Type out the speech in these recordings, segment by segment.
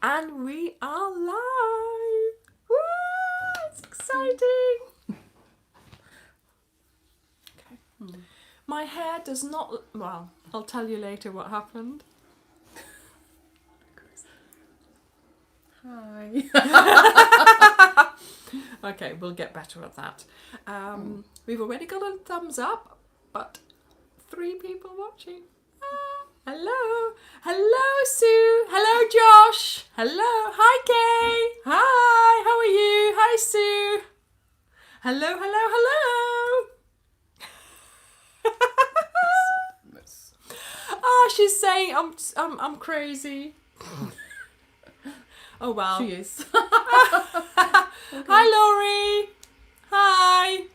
And we are live! Woo! It's exciting! Okay. My hair does not... Well, I'll tell you later what happened. Hi. Okay, we'll get better at that. We've already got a thumbs up, but 3 people watching. Hello. Hello, Sue. Hello, Josh. Hello. Hi, Kay. Hi. How are you? Hi, Sue. Hello, hello, hello. She's saying I'm crazy. Oh well. She is. Okay. Hi, Laurie. Hi.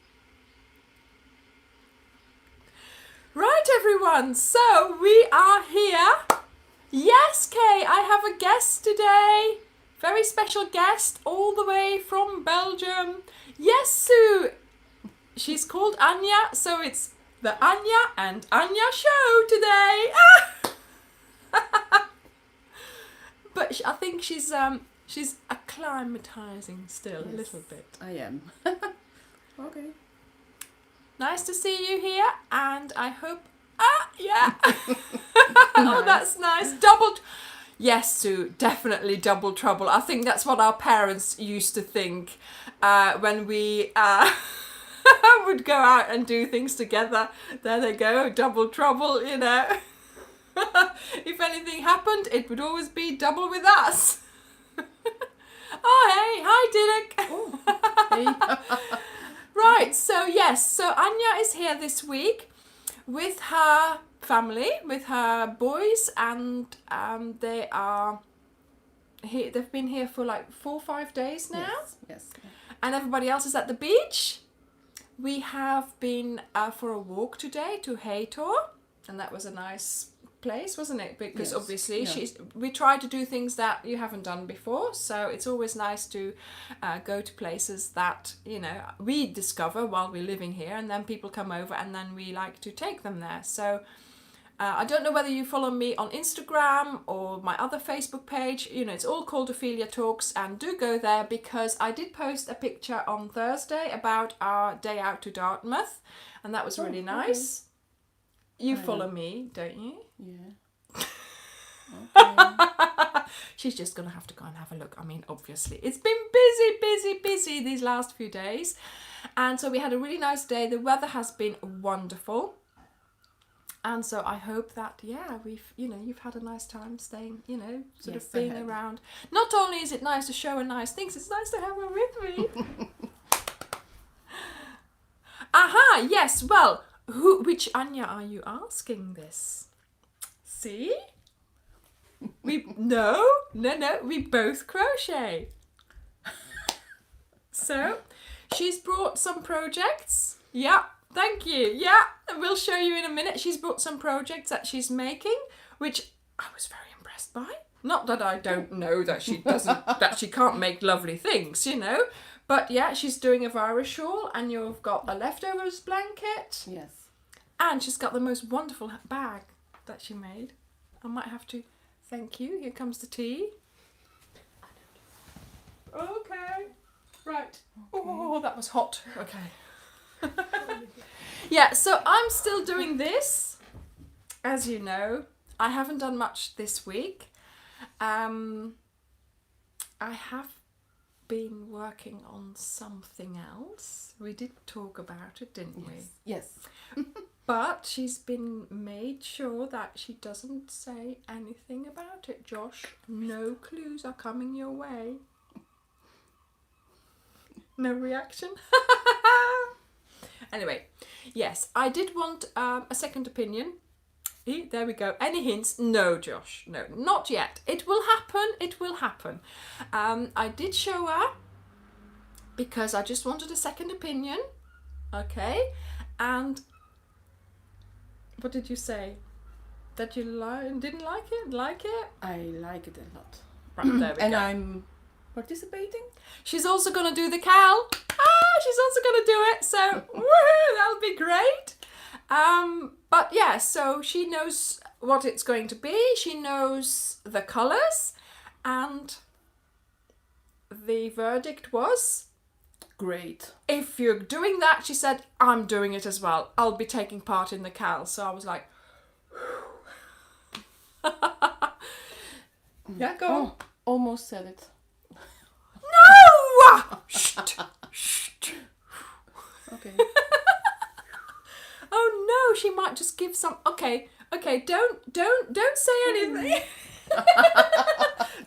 Right, everyone. So we are here. Yes, Kay. I have a guest today. Very special guest, all the way from Belgium. Yes, Sue. She's called Anya, so it's the Anya and Anya show today. But I think she's acclimatizing still a little bit. I am. Okay. Nice to see you here, and I hope. Yeah. Oh, that's nice. Yes, Sue, definitely double trouble. I think that's what our parents used to think when we would go out and do things together. There they go, double trouble, you know. If anything happened, it would always be double with us. Oh, hey, hi, Dilek. Oh, hey. Right, so yes, so Anya is here this week with her family, with her boys, and they are here. They've been here for like 4 or 5 days now. Yes. And everybody else is at the beach. We have been for a walk today to Haytor, and that was a nice place, wasn't it? Because obviously we try to do things that you haven't done before, so it's always nice to go to places that, you know, we discover while we're living here, and then people come over and then we like to take them there. So I don't know whether you follow me on Instagram or my other Facebook page. You know, it's all called Ophelia Talks, and do go there because I did post a picture on Thursday about our day out to Dartmouth, and that was really nice. Okay. You follow me, don't you? Yeah. Okay. She's just going to have to go and have a look. I mean, obviously, it's been busy these last few days. And so we had a really nice day. The weather has been wonderful. And so I hope that, you've had a nice time staying, sort of being around. Not only is it nice to show her nice things, it's nice to have her with me. Aha, yes, well, which Anya are you asking this? See? No, we both crochet. So, she's brought some projects. Yeah, thank you. Yeah, we'll show you in a minute. She's brought some projects that she's making, which I was very impressed by. Not that I don't know that she that she can't make lovely things, you know. But yeah, she's doing a virus shawl, and you've got a leftovers blanket. Yes. And she's got the most wonderful bag that she made. I might have to thank you. Here comes the tea. Okay. Right. Oh, that was hot. Okay. Yeah, so I'm still doing this. As you know, I haven't done much this week. I have been working on something else. We did talk about it, didn't we? Yes. But she's been made sure that she doesn't say anything about it, Josh. No clues are coming your way. No reaction? Anyway, yes, I did want a second opinion. There we go. Any hints? No, Josh. No, not yet. It will happen. It will happen. I did show her because I just wanted a second opinion. Okay. And what did you say? That you didn't like it? Like it? I like it a lot. Right, there we go. And I'm participating. She's also going to do the cowl. She's also going to do it. So, woohoo, that'll be great. But yeah, so she knows what it's going to be. She knows the colours. And the verdict was, Great. if you're doing that, she said, I'm doing it as well. I'll be taking part in the CAL. So I was like, yeah, go on. Oh, almost said it. No! Shh. Okay. Oh no, she might just give some. Okay, don't say anything.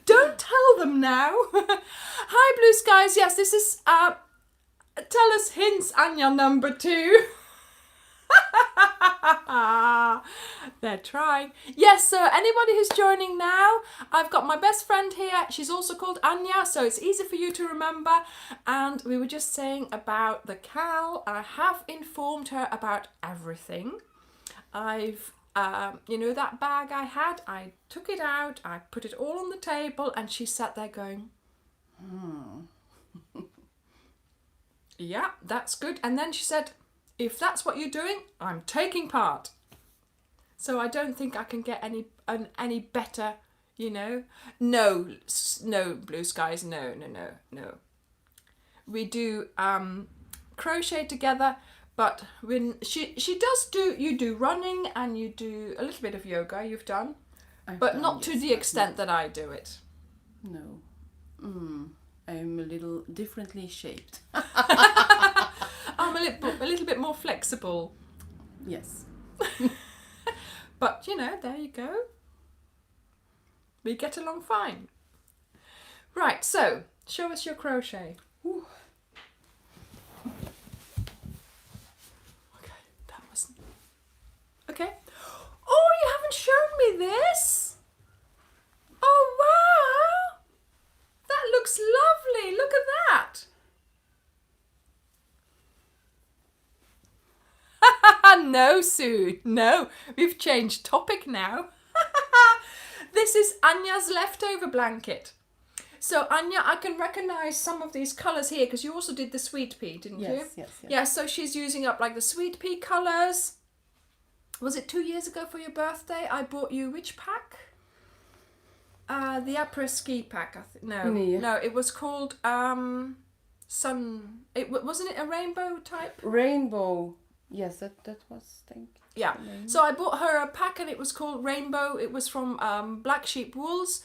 Don't tell them now. Hi, Blue Skies. Yes, this is tell us hints, Anya number 2. They're trying. Yes, so anybody who's joining now, I've got my best friend here. She's also called Anya, so it's easy for you to remember. And we were just saying about the CAL. I have informed her about everything. I've, you know, that bag I had, I took it out, I put it all on the table, and she sat there going, yeah, that's good. And then she said, if that's what you're doing, I'm taking part. So I don't think I can get any better, you know. No, Blue Skies, no. We do crochet together, but when she does you do running and you do a little bit of yoga. You've done, but not to the extent that I do it. No. I'm a little differently shaped. I'm a little bit more flexible. Yes. But, you know, there you go. We get along fine. Right, so, show us your crochet. Ooh. Okay, that wasn't... Okay. Oh, you haven't shown me this! Oh, wow! That looks lovely! Look at that! No, Sue. No, we've changed topic now. This is Anya's leftover blanket. So, Anya, I can recognise some of these colours here because you also did the sweet pea, didn't you? Yes. Yeah, so she's using up like the sweet pea colours. Was it 2 years ago for your birthday? I bought you which pack? The après ski pack. No, it was called sun. Wasn't it a rainbow type? Rainbow. Yes, that was, I think. Yeah. So I bought her a pack and it was called Rainbow. It was from Black Sheep Wools.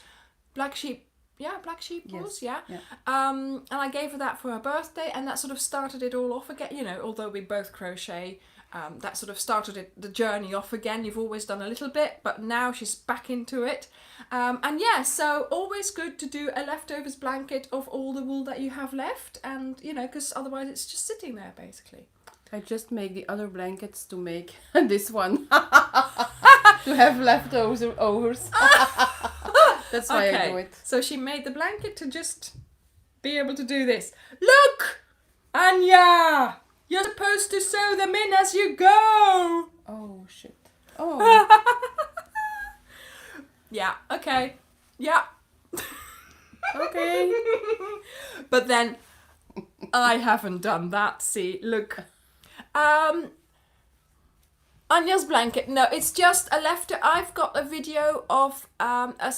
Black Sheep Wools, yeah. And I gave her that for her birthday, and that sort of started it all off again. You know, although we both crochet, that sort of started the journey off again. You've always done a little bit, but now she's back into it. And yeah, so always good to do a leftovers blanket of all the wool that you have left, and you know, because otherwise it's just sitting there basically. I just make the other blankets to make this one. To have leftovers. That's why I do it. So she made the blanket to just be able to do this. Look! Anya! You're supposed to sew them in as you go! Oh, shit. Oh. Yeah, okay. Yeah. Okay. But then, I haven't done that. See, look. Anya's blanket. No, it's just a I've got a video of a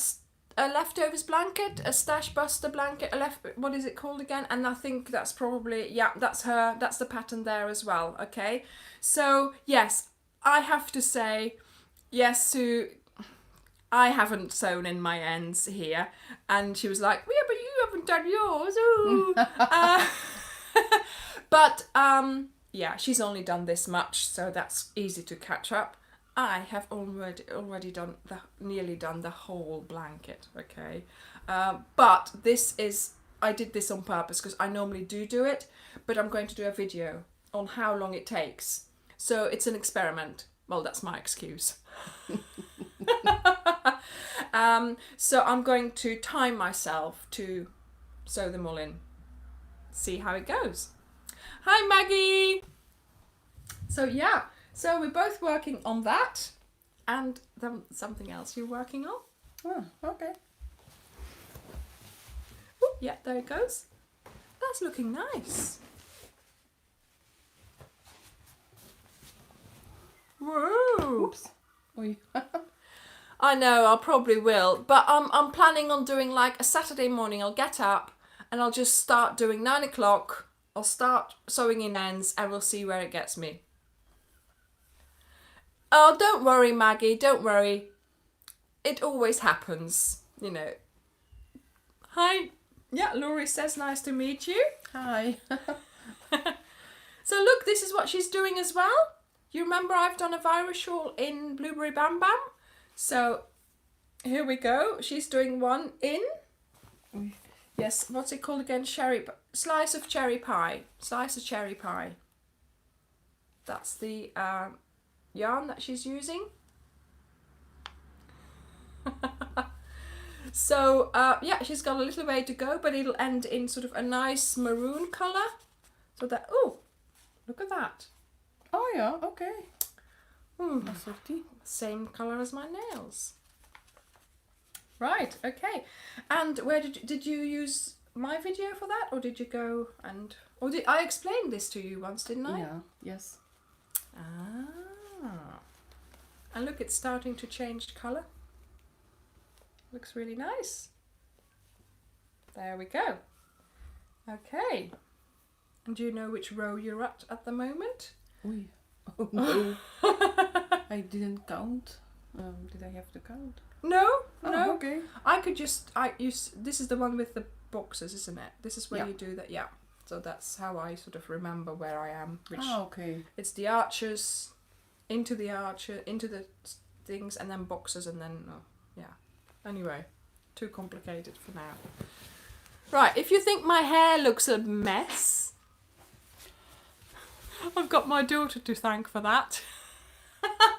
leftovers blanket, a stash buster blanket. What is it called again? And I think that's probably that's her. That's the pattern there as well. Okay, so yes, I have to say, yes, Sue. I haven't sewn in my ends here, and she was like, "Yeah, but you haven't done yours." Ooh. But yeah, she's only done this much, so that's easy to catch up. I have already done nearly done the whole blanket, okay? But I did this on purpose because I normally do it, but I'm going to do a video on how long it takes. So it's an experiment. Well, that's my excuse. So I'm going to time myself to sew them all in. See how it goes. Hi, Maggie! So yeah, so we're both working on that, and then something else you're working on. Oh, okay. Ooh, yeah, there it goes. That's looking nice. Whoa! Oops. Oy. I know, I probably will. But I'm planning on doing like a Saturday morning. I'll get up and I'll just start doing 9 o'clock. I'll start sewing in ends and we'll see where it gets me. Oh, don't worry, Maggie, don't worry. It always happens, you know. Hi. Yeah, Laurie says nice to meet you. Hi. So look, this is what she's doing as well. You remember I've done a virus shawl in Blueberry Bam Bam? So here we go. She's doing one in, yes, what's it called again? Slice of cherry pie. Slice of cherry pie. That's the yarn that she's using. So yeah, she's got a little way to go, but it'll end in sort of a nice maroon colour. So that, oh, look at that. Oh yeah, okay. Same colour as my nails. Right, okay. And where did you use my video for that, or did you go and, or did I explain this to you once, didn't I? Yeah, yes. Ah. And look, it's starting to change colour. Looks really nice. There we go. Okay. And do you know which row you're at the moment? Oy. Oh no. I didn't count. Did I have to count? No, Oh, no. okay. I could just, this is the one with the boxes, isn't it? This is where you do that, yeah. So that's how I sort of remember where I am. Which Okay. it's the archers, into the things, and then boxes, and then, yeah. Anyway, too complicated for now. Right, if you think my hair looks a mess, I've got my daughter to thank for that.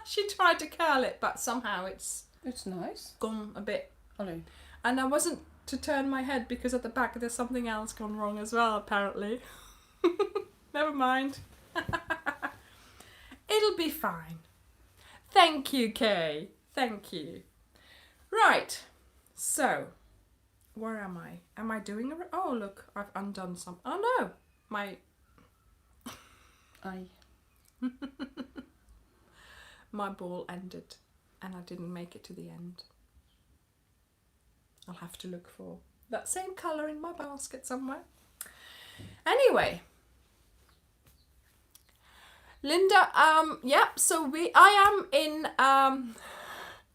She tried to curl it, but somehow it's nice. gone a bit. Allee. And I wasn't to turn my head because at the back there's something else gone wrong as well, apparently. Never mind. It'll be fine. Thank you, Kay. Thank you. Right. So, where am I? Am I doing a... Oh, look, I've undone some... Oh, no. My ball ended and I didn't make it to the end. I'll have to look for that same colour in my basket somewhere. Anyway, Linda, yeah, so I am in,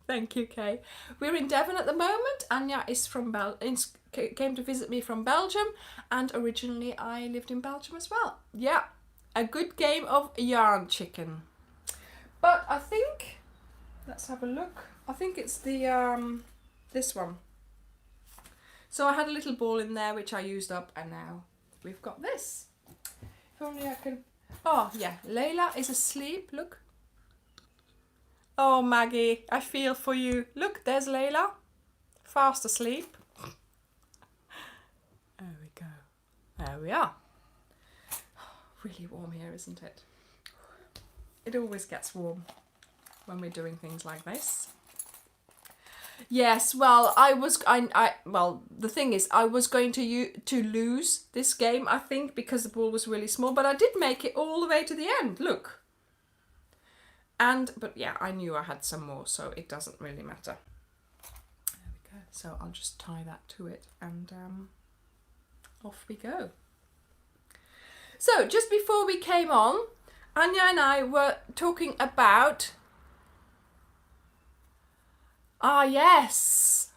thank you, Kay. We're in Devon at the moment. Anya is from came to visit me from Belgium, and originally I lived in Belgium as well. Yeah, a good game of yarn chicken. But I think, let's have a look. I think it's the, this one. So I had a little ball in there which I used up, and now we've got this. If only I can... Oh, yeah, Layla is asleep, look. Oh, Maggie, I feel for you. Look, there's Layla, fast asleep. There we go. There we are. Really warm here, isn't it? It always gets warm when we're doing things like this. Yes, well, well, the thing is, I was going to lose this game, I think, because the ball was really small, but I did make it all the way to the end, look. But yeah, I knew I had some more, so it doesn't really matter. There we go. So I'll just tie that to it, and off we go. So, just before we came on, Anya and I were talking about... Ah, yes.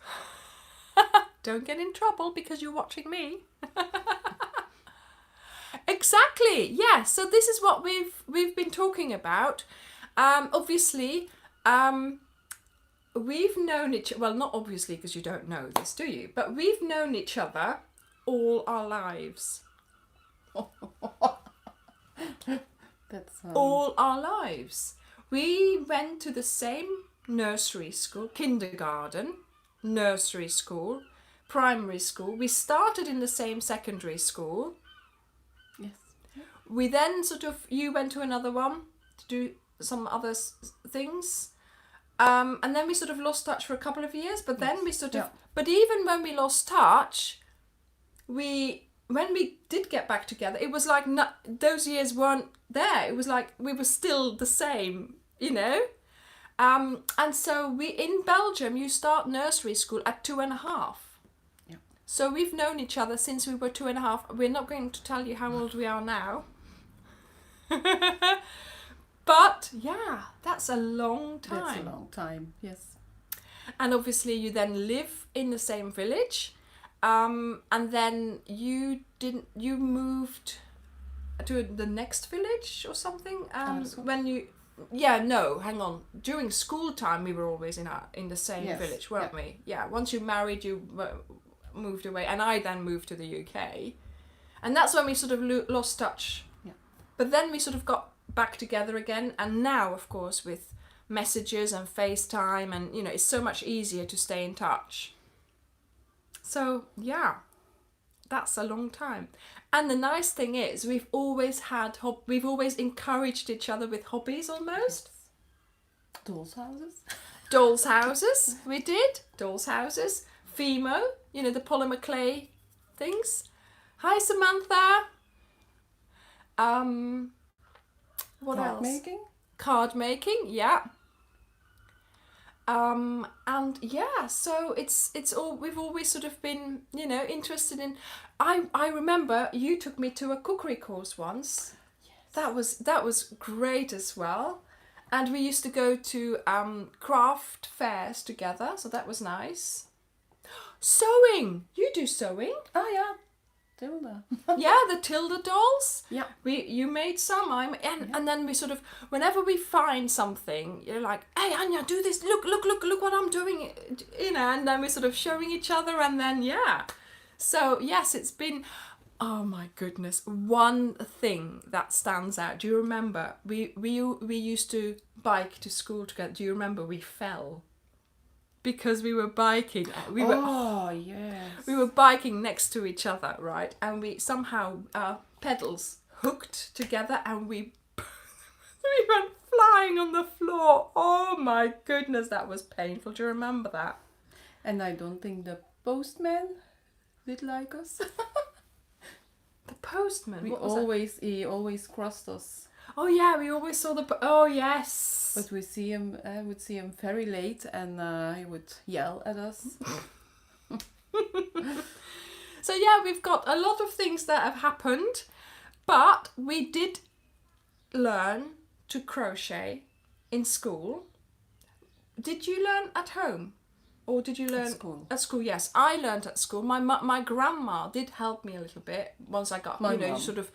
Don't get in trouble because you're watching me. Exactly. Yeah. So this is what we've been talking about. Obviously, we've known each. Well, not obviously because you don't know this, do you? But we've known each other all our lives. That's all our lives. We went to the same nursery school, kindergarten, nursery school, primary school. We started in the same secondary school. Yes. We then you went to another one to do some other things. And then we sort of lost touch for a couple of years, but then we but even when we lost touch, when we did get back together, it was like those years weren't there. It was like we were still the same, you know? And so we in Belgium, you start nursery school at 2.5. Yeah. So we've known each other since we were 2.5. We're not going to tell you how old we are now. But yeah, that's a long time. That's a long time, yes. And obviously you then live in the same village. And then you moved to the next village or something. When you hang on. During school time we were always in the same village, weren't we? Yeah. Once you married, you moved away, and I then moved to the UK, and that's when we sort of lost touch. Yeah. But then we sort of got back together again, and now of course with messages and FaceTime, and it's so much easier to stay in touch. So yeah, that's a long time. And the nice thing is we've always encouraged each other with hobbies almost. Dolls' houses. Dolls' houses, we did. Dolls' houses. Fimo, the polymer clay things. Hi Samantha. What else? Card making. Card making, yeah. And yeah, so it's all, we've always sort of been, interested in. I remember you took me to a cookery course once. Yes. That was great as well. And we used to go to craft fairs together, so that was nice. Sewing. You do sewing? Oh yeah. Tilda. Yeah, the Tilda dolls. Yeah. You made some. And then we sort of, whenever we find something, you're like, hey Anya, do this. Look what I'm doing. And then we're sort of showing each other, and then So yes, it's been. Oh my goodness! One thing that stands out. Do you remember? We used to bike to school together. Do you remember? We fell. Because we were biking. Yes. We were biking next to each other, right? And we somehow pedals hooked together, and we went flying on the floor. Oh my goodness, that was painful. Do you remember that? And I don't think the postman did like us. The postman? He always crossed us. Oh yeah, we always saw oh yes. But we would see him very late, and he would yell at us. So yeah, we've got a lot of things that have happened, but we did learn to crochet in school. Did you learn at home? Or did you learn at school? Yes, I learned at school. My grandma did help me a little bit once I got, you sort of,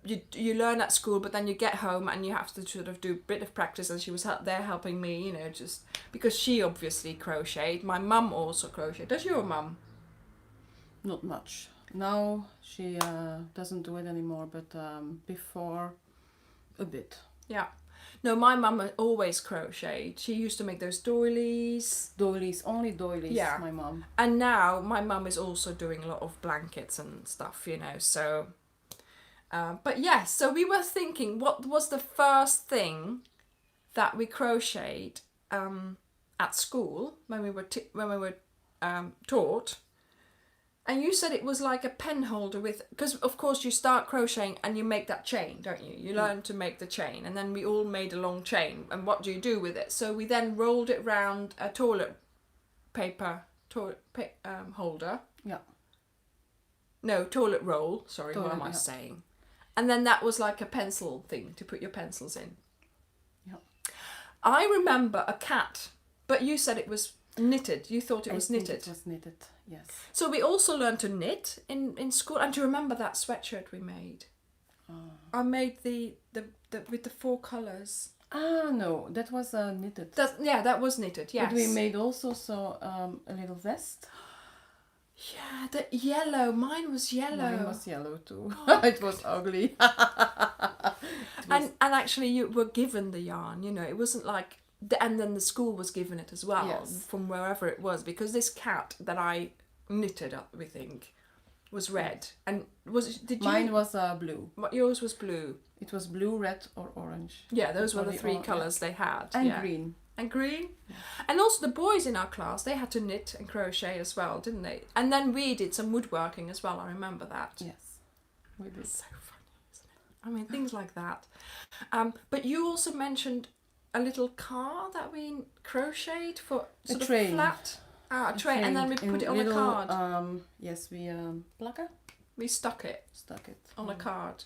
you learn at school, but then you get home and you have to sort of do a bit of practice, and she was there helping me, just because she obviously crocheted. My mum also crocheted. Does your mum? Not much. Now she doesn't do it anymore, but before a bit. Yeah. No, my mum always crocheted. She used to make those doilies. Only doilies, yeah. My mum. And now my mum is also doing a lot of blankets and stuff, so... but yes, so we were thinking, what was the first thing that we crocheted at school when we were taught? And you said it was like a pen holder because of course you start crocheting and you make that chain, don't you? You learn to make the chain, and then we all made a long chain. And what do you do with it? So we then rolled it round a toilet paper holder. Yeah. No, toilet roll. Sorry, what am I saying? And then that was like a pencil thing to put your pencils in. Yeah. I remember a cat, but you said it was knitted. You thought it was knitted. It was knitted, yes. So we also learned to knit in school. And do you remember that sweatshirt we made? I made the with the 4 colours. Ah, no, that was knitted. That was knitted, yes. But we made also a little vest. Yeah, the yellow. Mine was yellow. Mine was yellow too. Oh. It was ugly. And actually you were given the yarn, it wasn't like... And then the school was given it as well, yes. From wherever it was, because this cat that I knitted up, we think, was red. And Mine was blue. Yours was blue. It was blue, red, or orange. Yeah, those were the 3 colours they had. And green. And green. Yeah. And also the boys in our class, they had to knit and crochet as well, didn't they? And then we did some woodworking as well, I remember that. Yes, we did. It's so funny, isn't it? I mean, things like that. But you also mentioned a little car that we crocheted for sort of train. flat. A train, and then we put it on a card. Yes, we plakken. We stuck it on a card.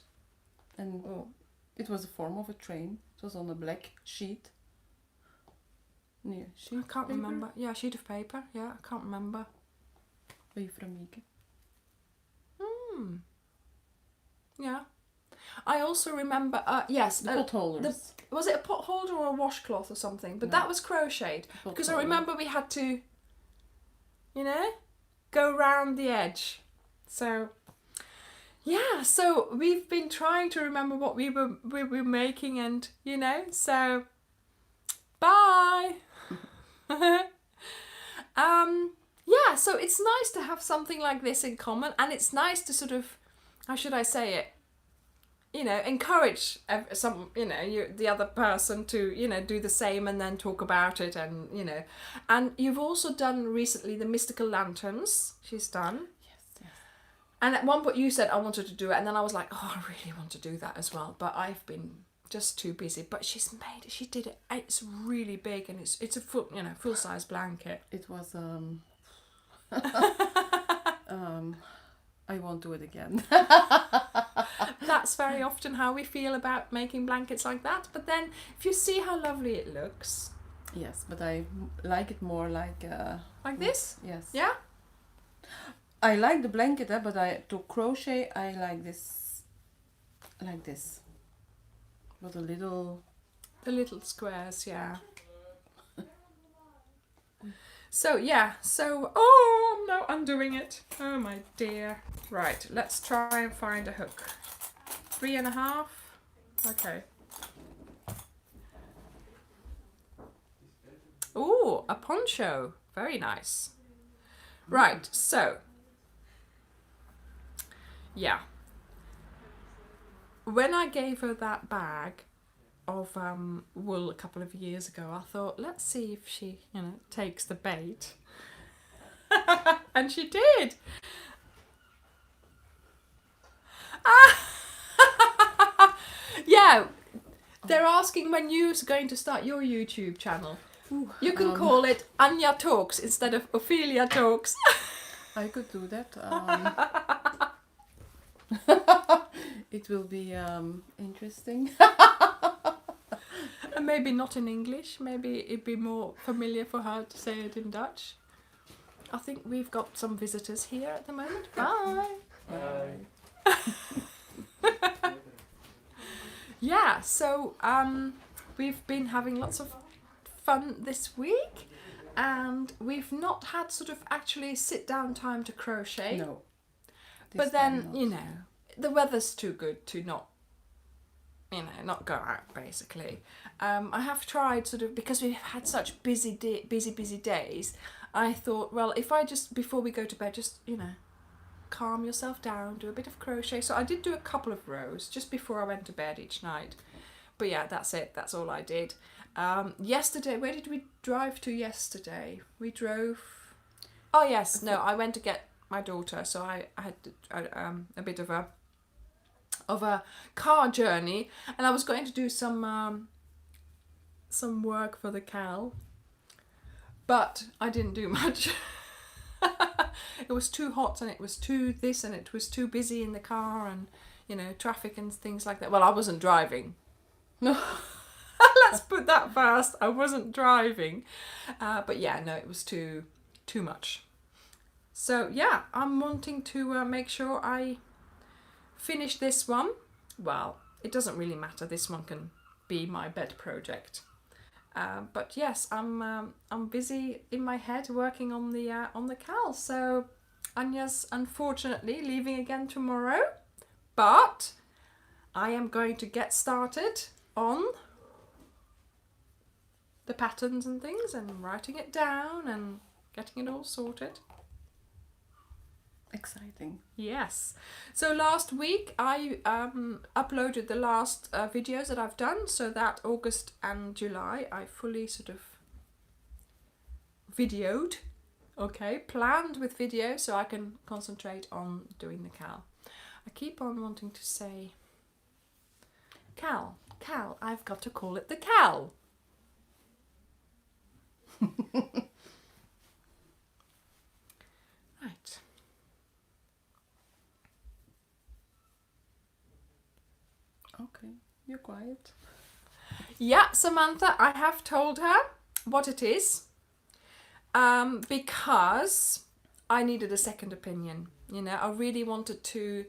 And it was a form of a train. It was on a black sheet. Yeah, sheet I can't remember. Yeah, sheet of paper. Yeah, I can't remember. By from Mieke. Yeah. I also remember, yes. The pot holders. Was it a pot holder or a washcloth or something? But that was crocheted. Because I remember we had to, you know, go round the edge. So, yeah. So we've been trying to remember what we were making, and, you know, so, bye. Yeah, so it's nice to have something like this in common, and it's nice to sort of, how should I say it, you know, encourage some, you know, the other person to, you know, do the same and then talk about it, and, you know. And you've also done recently the mystical lanterns. She's done. Yes. And at one point you said I wanted to do it, and then I was like, oh, I really want to do that as well, but I've been just too busy. But she did it. It's really big, and it's a full size blanket. It was I won't do it again. That's very often how we feel about making blankets like that. But then, if you see how lovely it looks. Yes, but I like it more like this? Yes. Yeah? I like the blanket, but to crochet, I like this, like this. With a little... The little squares, yeah. So, yeah. So, oh, I'm now undoing it. Oh, my dear. Right, let's try and find a hook. 3.5. Okay. Ooh, a poncho. Very nice. Right, so. Yeah. When I gave her that bag of wool a couple of years ago, I thought, let's see if she, you know, takes the bait. And she did. Yeah, they're asking when you're going to start your YouTube channel. Ooh, you can call it Anja Talks instead of Ophelia Talks. I could do that. It will be interesting. And maybe not in English. Maybe it'd be more familiar for her to say it in Dutch. I think we've got some visitors here at the moment. Bye. Bye. Yeah, so we've been having lots of fun this week, and we've not had sort of actually sit down time to crochet. No. But then, you know, the weather's too good to not, you know, not go out, basically. I have tried sort of, because we've had such busy days, I thought, well, if I just, before we go to bed, just, you know, calm yourself down, do a bit of crochet. So I did do a couple of rows just before I went to bed each night. But yeah, that's it. That's all I did. Yesterday, where did we drive to yesterday? We drove... Oh, yes. No, I went to get my daughter. So I had a bit of a car journey. And I was going to do some work for the cow. But I didn't do much. It was too hot, and it was too this, and it was too busy in the car, and, you know, traffic and things like that. Well, I wasn't driving. No. Let's put that first. I wasn't driving. But yeah, no, it was too much. So yeah, I'm wanting to make sure I finish this one. Well, it doesn't really matter. This one can be my bed project. But yes, I'm busy in my head working on the cowl. So Anja's unfortunately leaving again tomorrow, but I am going to get started on the patterns and things, and writing it down and getting it all sorted. Exciting. Yes. So last week I uploaded the last videos that I've done, so that August and July I fully sort of videoed, planned with video, so I can concentrate on doing the cowl. I keep on wanting to say cowl, I've got to call it the cowl. Right. Okay, you're quiet. Yeah, Samantha, I have told her what it is, because I needed a second opinion. You know, I really wanted to,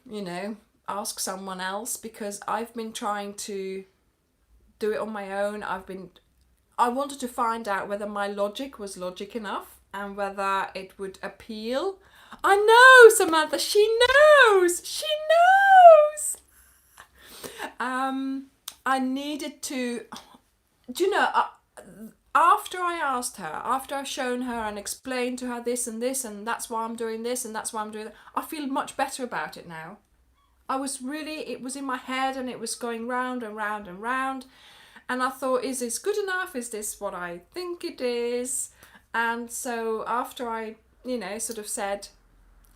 you know, ask someone else, because I've been trying to do it on my own. I wanted to find out whether my logic was logic enough and whether it would appeal. I know, Samantha, she knows. She knows. I needed to, do you know, after I asked her, after I've shown her and explained to her this, and that's why I'm doing this, and that's why I'm doing that, I feel much better about it now. It was in my head, and it was going round and round and round. And I thought, is this good enough? Is this what I think it is? And so after I, you know, sort of said,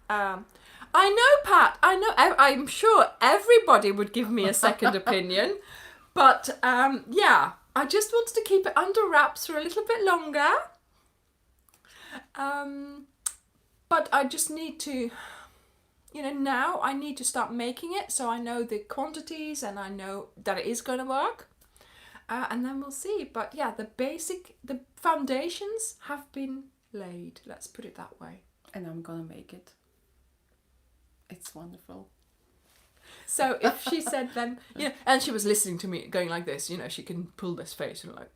I know, Pat, I know, I'm sure everybody would give me a second opinion. But yeah, I just wanted to keep it under wraps for a little bit longer. But I just need to, you know, now I need to start making it so I know the quantities and I know that it is going to work. And then we'll see. But yeah, the foundations have been laid. Let's put it that way. And I'm gonna make it. It's wonderful. So if she said then, you know, and she was listening to me going like this, you know, she can pull this face and like,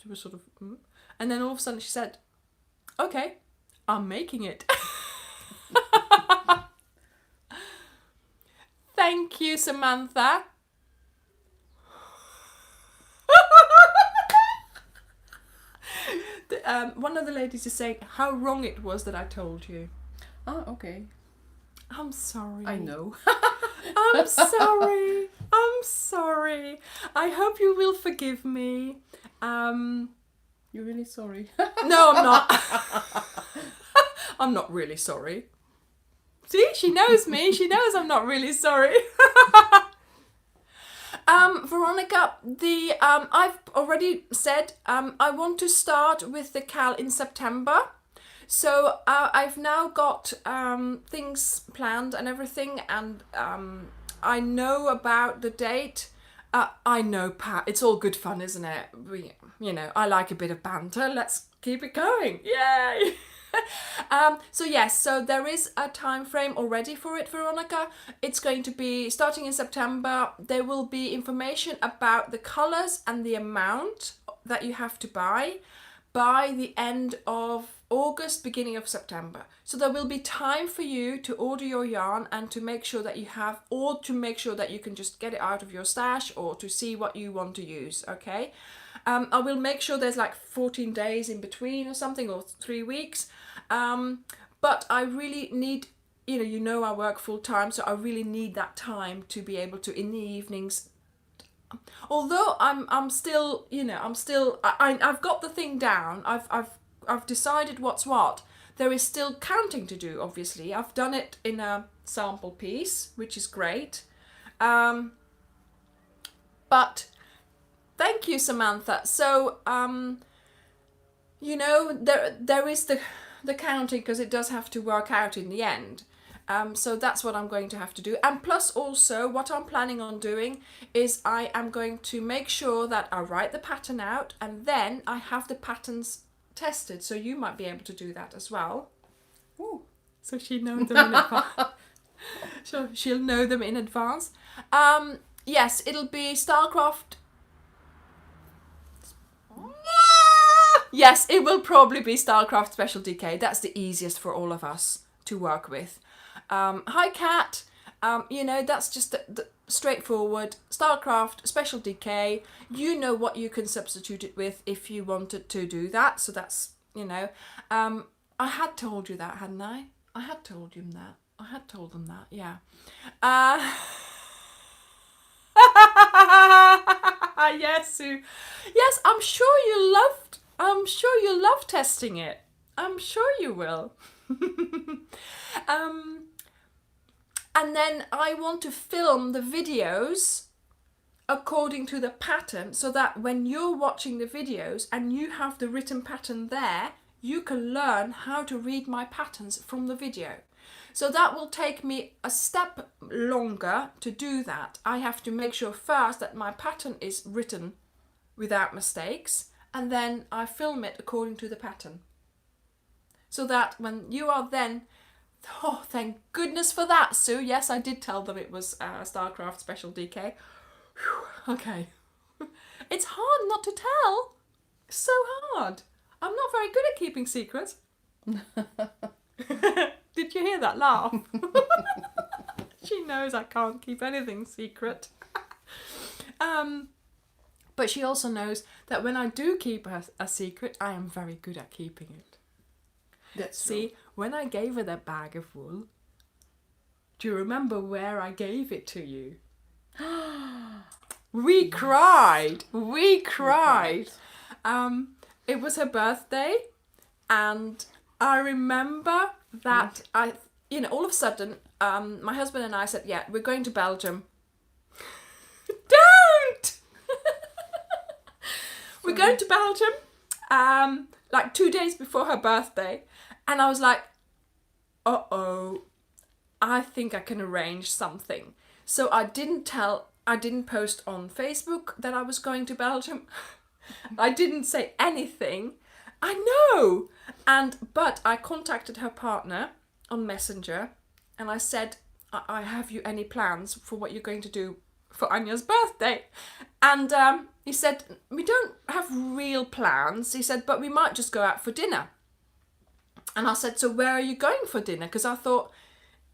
She was sort of, and then all of a sudden she said, okay, I'm making it. Thank you, Samantha. One of the ladies is saying how wrong it was that I told you. Oh, okay. I'm sorry. I know. I'm sorry. I'm sorry. I hope you will forgive me. You're really sorry. No, I'm not. I'm not really sorry. See, she knows me. She knows I'm not really sorry. Veronica, I've already said I want to start with the Cal in September. So I've now got things planned and everything, and I know about the date. I know, Pat, it's all good fun, isn't it? You know, I like a bit of banter. Let's keep it going. Yay! So yes, so there is a time frame already for it, Veronica. It's going to be starting in September. There will be information about the colours and the amount that you have to buy by the end of August, beginning of September. So there will be time for you to order your yarn and to make sure that you have, or to make sure that you can just get it out of your stash, or to see what you want to use, okay? I will make sure there's like 14 days in between or something, or 3 weeks. But I really need, you know I work full time, so I really need that time to be able to, in the evenings, although I'm still, I've got the thing down. I've decided what's what. There is still counting to do, obviously. I've done it in a sample piece, which is great. But thank you, Samantha. So, there is the counting, because it does have to work out in the end. So that's what I'm going to have to do. And plus also what I'm planning on doing is I am going to make sure that I write the pattern out, and then I have the patterns tested. So you might be able to do that as well. Ooh. So she knows them in advance. So she'll know them in advance. Yes, it'll be Starcraft. Yes, it will probably be Starcraft Special DK. That's the easiest for all of us to work with. Hi, Kat. That's just the straightforward Starcraft Special DK. You know what you can substitute it with if you wanted to do that. So that's, I had told you that, hadn't I? I had told them that. Yeah. Yes, Sue. Yes, I'm sure you love testing it. I'm sure you will. And then I want to film the videos according to the pattern, so that when you're watching the videos and you have the written pattern there, you can learn how to read my patterns from the video. So that will take me a step longer to do that. I have to make sure first that my pattern is written without mistakes, and then I film it according to the pattern. So that when you are then, oh, thank goodness for that, Sue. Yes, I did tell them it was Starcraft Special DK. Whew, okay. It's hard not to tell. It's so hard. I'm not very good at keeping secrets. Did you hear that laugh? She knows I can't keep anything secret. But she also knows that when I do keep a secret, I am very good at keeping it. See, when I gave her that bag of wool, do you remember where I gave it to you? We cried. It was her birthday, and I remember that all of a sudden, my husband and I said, yeah, we're going to Belgium. Don't! We're going to Belgium, like 2 days before her birthday. And I was like, uh-oh, I think I can arrange something. So I didn't post on Facebook that I was going to Belgium. I didn't say anything. I know. But I contacted her partner on Messenger, and I said, I have you any plans for what you're going to do for Anja's birthday? And he said, we don't have real plans. He said, but we might just go out for dinner. And I said, so where are you going for dinner? Because I thought,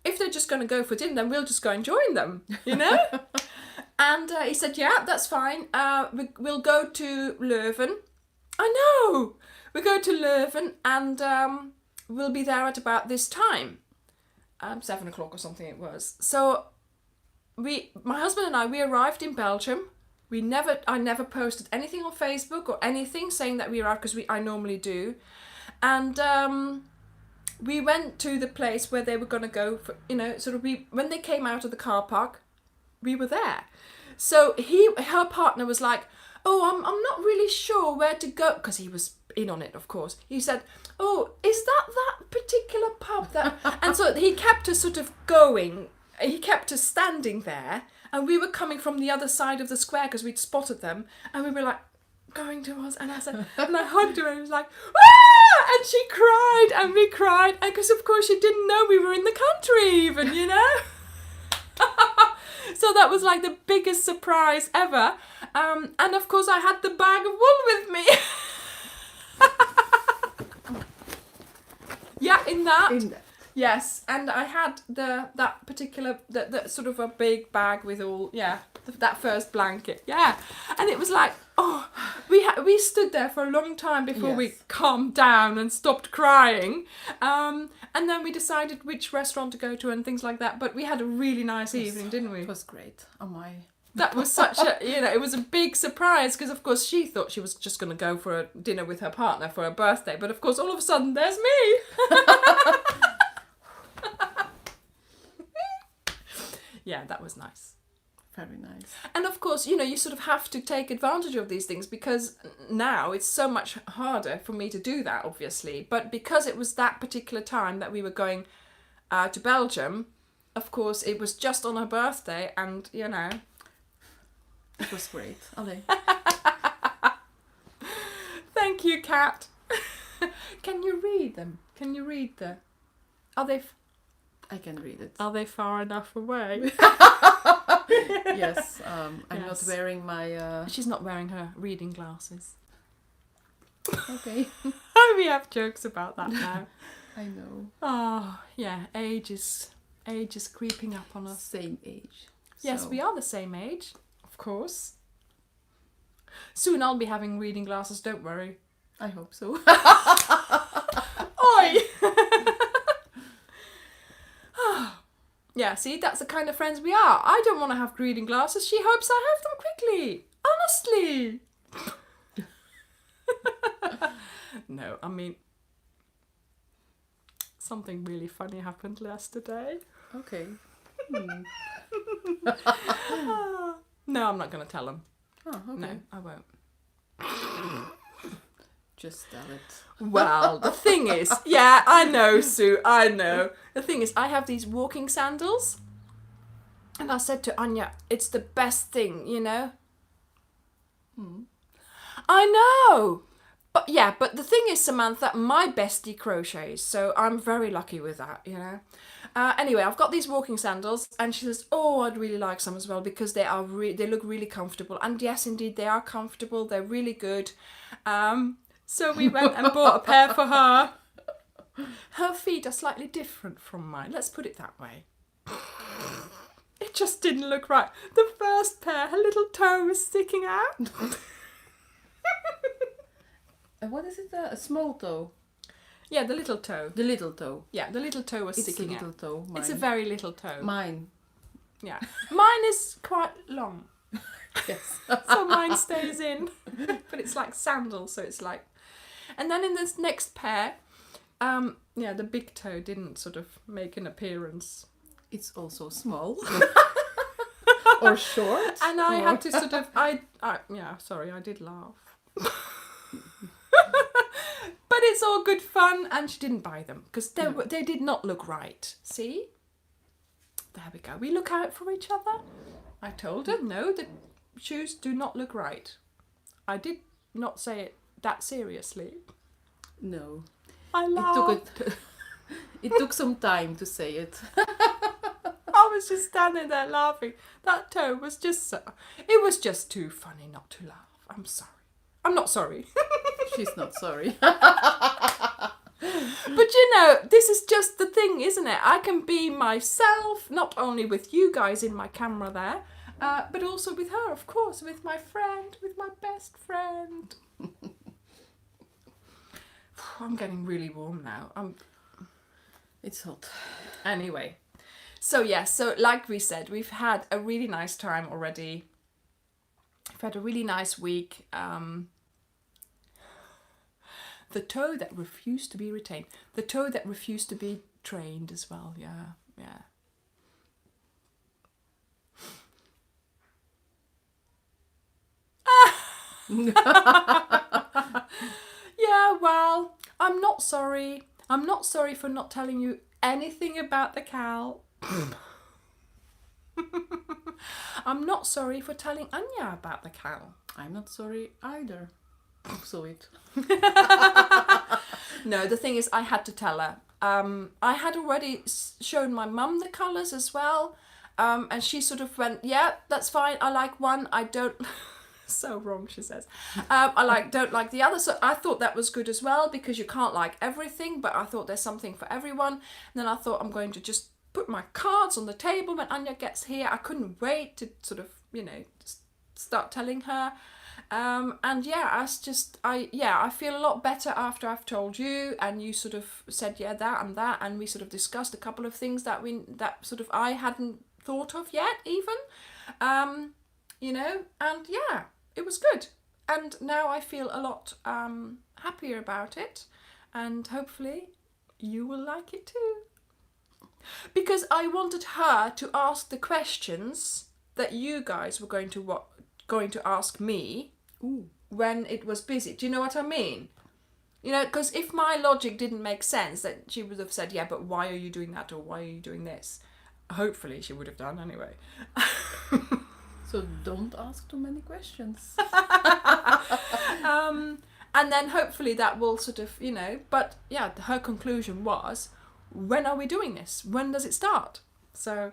if they're just going to go for dinner, then we'll just go and join them, you know? And he said, yeah, that's fine. We'll go to Leuven. I know! We go to Leuven, and we'll be there at about this time. 7 o'clock or something it was. So my husband and I, we arrived in Belgium. I never posted anything on Facebook or anything saying that we arrived, because I normally do. And we went to the place where they were going to go for, when they came out of the car park, we were there. So her partner was like, oh, I'm not really sure where to go, because he was in on it, of course. He said, oh, is that particular pub that... And so he kept us sort of going. He kept us standing there, and we were coming from the other side of the square because we'd spotted them, and we were like going towards, and I said, and I hugged her, and I was like, ah! And she cried, and we cried, and because of course she didn't know we were in the country even, you know. So that was like the biggest surprise ever. And of course I had the bag of wool with me. Yeah, in that. Yes, and I had that particular the sort of a big bag with all that first blanket. Yeah, and it was like, oh, we stood there for a long time before we calmed down and stopped crying. And then we decided which restaurant to go to and things like that. But we had a really nice evening, didn't we? It was great. Oh my. That was such a, it was a big surprise, because of course she thought she was just going to go for a dinner with her partner for her birthday. But of course all of a sudden there's me. Yeah, that was nice. Very nice. And of course, you sort of have to take advantage of these things, because now it's so much harder for me to do that, obviously. But because it was that particular time that we were going to Belgium, of course, it was just on her birthday, and, It was great. Allee. Thank you, Kat. Can you read them? Can you read Are they... I can read it. Are they far enough away? Yes, I'm not wearing my... She's not wearing her reading glasses. Okay. We have jokes about that now. I know. Oh, yeah, age is creeping up on us. Same age. Yes, we are the same age, of course. Soon I'll be having reading glasses, don't worry. I hope so. Oi! Yeah, see, that's the kind of friends we are. I don't want to have reading glasses. She hopes I have them quickly. Honestly. No, I mean, something really funny happened yesterday. Okay. No, I'm not going to tell them. Oh, okay. No, I won't. Just tell it. Well, the thing is, yeah, I know, Sue, I know. The thing is, I have these walking sandals. And I said to Anya, it's the best thing, you know. I know. But the thing is, Samantha, my bestie crochets. So I'm very lucky with that, you know. Anyway, I've got these walking sandals. And she says, oh, I'd really like some as well. Because they are they look really comfortable. And yes, indeed, they are comfortable. They're really good. So we went and bought a pair for her. Her feet are slightly different from mine. Let's put it that way. It just didn't look right. The first pair, her little toe was sticking out. What is it? A small toe? Yeah, the little toe. The little toe. Yeah, the little toe was sticking out. It's a little toe. Mine. It's a very little toe. Mine. Yeah. Mine is quite long. Yes. So mine stays in. But it's like sandals, so it's like... And then in this next pair, the big toe didn't sort of make an appearance. It's also small. Or short. And I had to sort of... I did laugh. But it's all good fun, and she didn't buy them because they did not look right. See? There we go. We look out for each other. I told her, no, the shoes do not look right. I did not say it that seriously. No. I laughed. It took some time to say it. I was just standing there laughing. That toe was just it was just too funny not to laugh. I'm sorry. I'm not sorry. She's not sorry. But you know, this is just the thing, isn't it? I can be myself, not only with you guys in my camera there, but also with her, of course, with my friend, with my best friend. I'm getting really warm now. It's hot. Anyway. So like we said, we've had a really nice time already. We've had a really nice week. The toe that refused to be retained. The toe that refused to be trained as well. Yeah. Yeah, well, I'm not sorry. I'm not sorry for not telling you anything about the cow. I'm not sorry for telling Anya about the cow. I'm not sorry either. So it. No, the thing is, I had to tell her. I had already shown my mum the colours as well. And she sort of went, yeah, that's fine. I like one. I don't... So wrong, she says. Don't like the other. So I thought that was good as well, because you can't like everything, but I thought there's something for everyone. And then I thought I'm going to just put my cards on the table when Anya gets here. I couldn't wait to sort of, just start telling her. And yeah, I feel a lot better after I've told you, and you sort of said, yeah, that and that, and we sort of discussed a couple of things that I hadn't thought of yet even, and yeah, it was good. And now I feel a lot happier about it, and hopefully you will like it too. Because I wanted her to ask the questions that you guys were going to ask me. Ooh. When it was busy. Do you know what I mean? Because if my logic didn't make sense, that she would have said, yeah, but why are you doing that, or why are you doing this? Hopefully she would have done anyway. So don't ask too many questions. And then hopefully that will sort of, but yeah, her conclusion was, when are we doing this? When does it start? So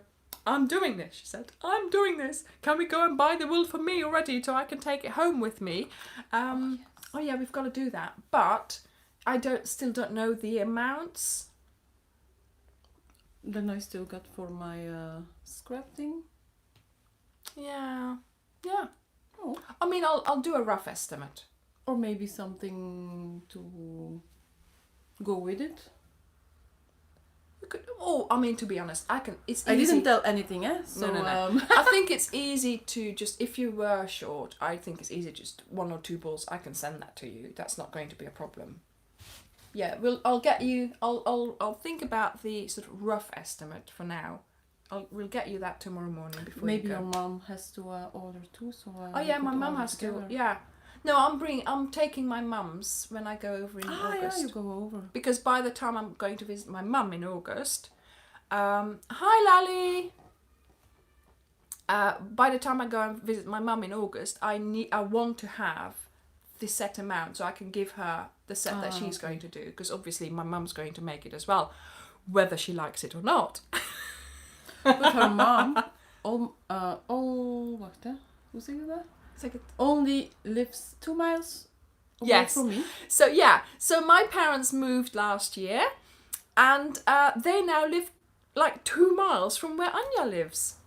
I'm doing this, she said. I'm doing this. Can we go and buy the wool for me already so I can take it home with me? Yes. Oh yeah, we've got to do that. But I still don't know the amounts. Then I still got for my scrap thing. Yeah. Oh. I mean, I'll do a rough estimate. Or maybe something to go with it. To be honest, it's easy. I didn't tell anything, eh? So, No. I think it's easy to just, if you were short, I think it's easy, just 1 or 2 balls, I can send that to you. That's not going to be a problem. Yeah, I'll get you, I'll think about the sort of rough estimate for now, we'll get you that tomorrow morning before Maybe you go. your mom has to order too, so Oh yeah, my mum has to. Yeah. No, I'm taking my mum's when I go over in August. Yeah, you go over. Because by the time I'm going to visit my mum in August, hi Lally. By the time I go and visit my mum in August, I want to have the set amount so I can give her the set that she's going to do. Because obviously my mum's going to make it as well, whether she likes it or not. But her mom, wacht hè, hoe zeg je dat? Only lives 2 miles away from me. So so my parents moved last year, and they now live like 2 miles from where Anja lives.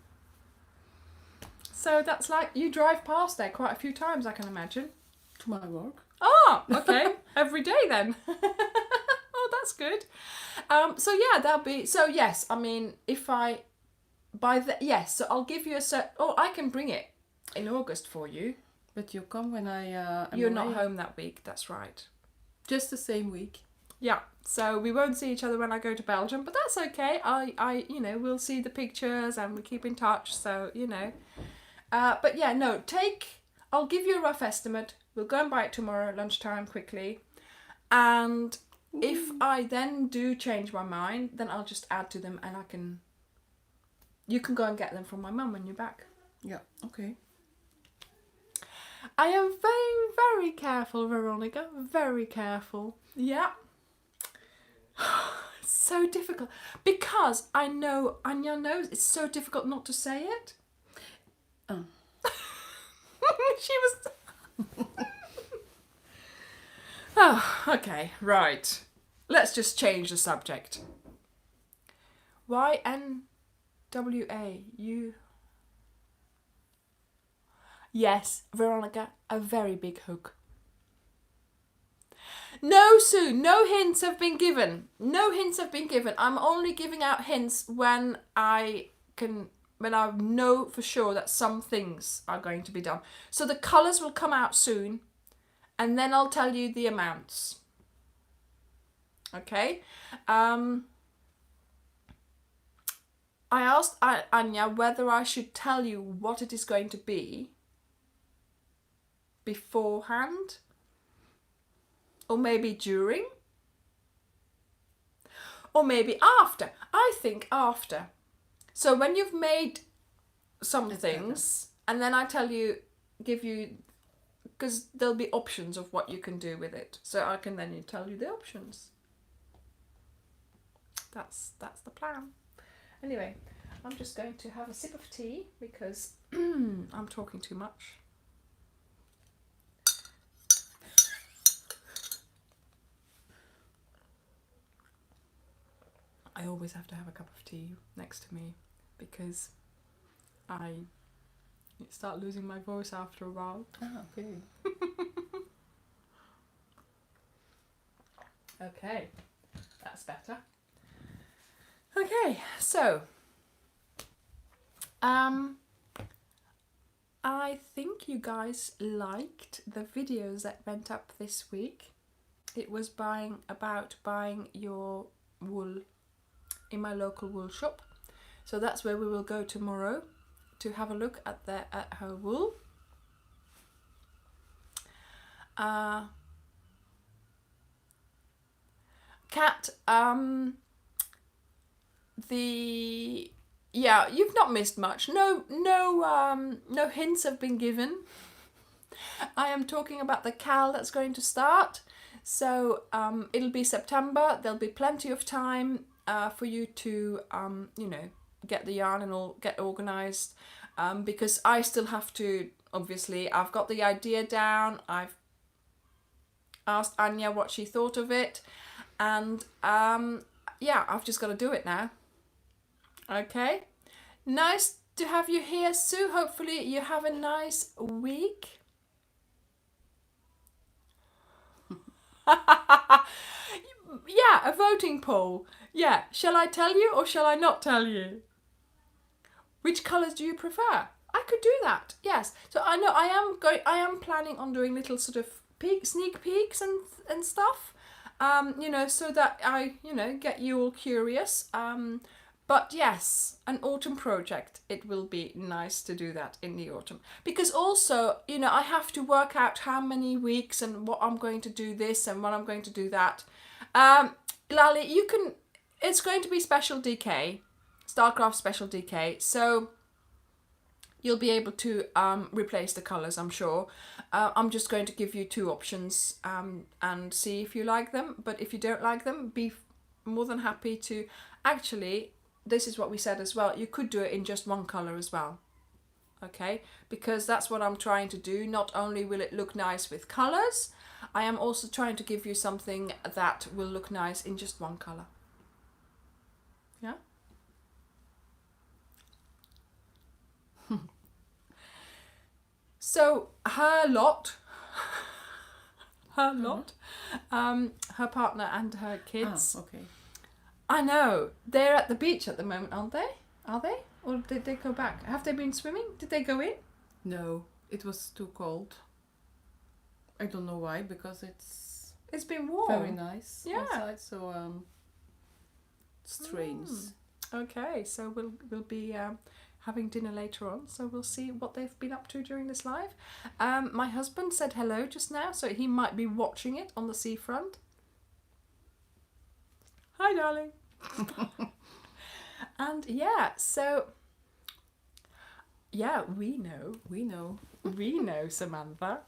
So that's like, you drive past there quite a few times, I can imagine. To my work. Oh, okay. Every day then. Oh, that's good. So yeah, that'll be, so yes, I mean, if I, so I'll give you a set, I can bring it in August for you. But you come when I am You're away. not home that week, that's right. Just the same week. Yeah, so we won't see each other when I go to Belgium, but that's okay. I we'll see the pictures and we keep in touch, so, but yeah, no, I'll give you a rough estimate. We'll go and buy it tomorrow at lunchtime quickly. And if I then do change my mind, then I'll just add to them and you can go and get them from my mum when you're back. Yeah, okay. I am very, very careful, Veronica. Very careful. Yeah. It's so difficult. Because I know Anja knows it's so difficult not to say it. Oh. She was... Oh, okay, right. Let's just change the subject. YNWA, you... Yes, Veronica, a very big hook. No, Sue, no hints have been given. No hints have been given. I'm only giving out hints when I know for sure that some things are going to be done. So the colours will come out soon, and then I'll tell you the amounts. Okay? I asked Anja whether I should tell you what it is going to be beforehand, or maybe during, or maybe after. I think after. So when you've made some things, and then I give you, because there'll be options of what you can do with it. So I can then tell you the options. That's the plan. Anyway, I'm just going to have a sip of tea because I'm talking too much. I always have to have a cup of tea next to me because I start losing my voice after a while. Ah, okay. Okay, that's better. Okay, so I think you guys liked the videos that went up this week. It was about buying your wool in my local wool shop. So that's where we will go tomorrow to have a look at her wool. Kat, you've not missed much. No hints have been given. I am talking about the cal that's going to start. So it'll be September. There'll be plenty of time for you to get the yarn and all get organised. Because I still have to, obviously, I've got the idea down. I've asked Anja what she thought of it. And I've just got to do it now. Okay. Nice to have you here, Sue. Hopefully you have a nice week. Yeah, a voting poll. Yeah, shall I tell you or shall I not tell you? Which colours do you prefer? I could do that. Yes. So I know I am planning on doing little sort of sneak peeks and stuff. So that I, get you all curious. But yes, an autumn project, it will be nice to do that in the autumn. Because also, you know, I have to work out how many weeks and what I'm going to do this and what I'm going to do that. Lali, it's going to be Special DK, Starcraft Special DK, so you'll be able to replace the colours, I'm sure. I'm just going to give you 2 options and see if you like them. But if you don't like them, be more than happy to... Actually, this is what we said as well. You could do it in just one colour as well. Okay? Because that's what I'm trying to do. Not only will it look nice with colours, I am also trying to give you something that will look nice in just one colour. Yeah? So her partner and her kids. Ah, okay. I know, they're at the beach at the moment, aren't they? Are they? Or did they go back? Have they been swimming? Did they go in? No, it was too cold. I don't know why, because It's been warm. very nice Yeah. outside, so strange. Okay, so we'll be having dinner later on, so we'll see what they've been up to during this live. My husband said hello just now, so he might be watching it on the seafront. Hi, darling. And yeah, so yeah, we know, Samantha.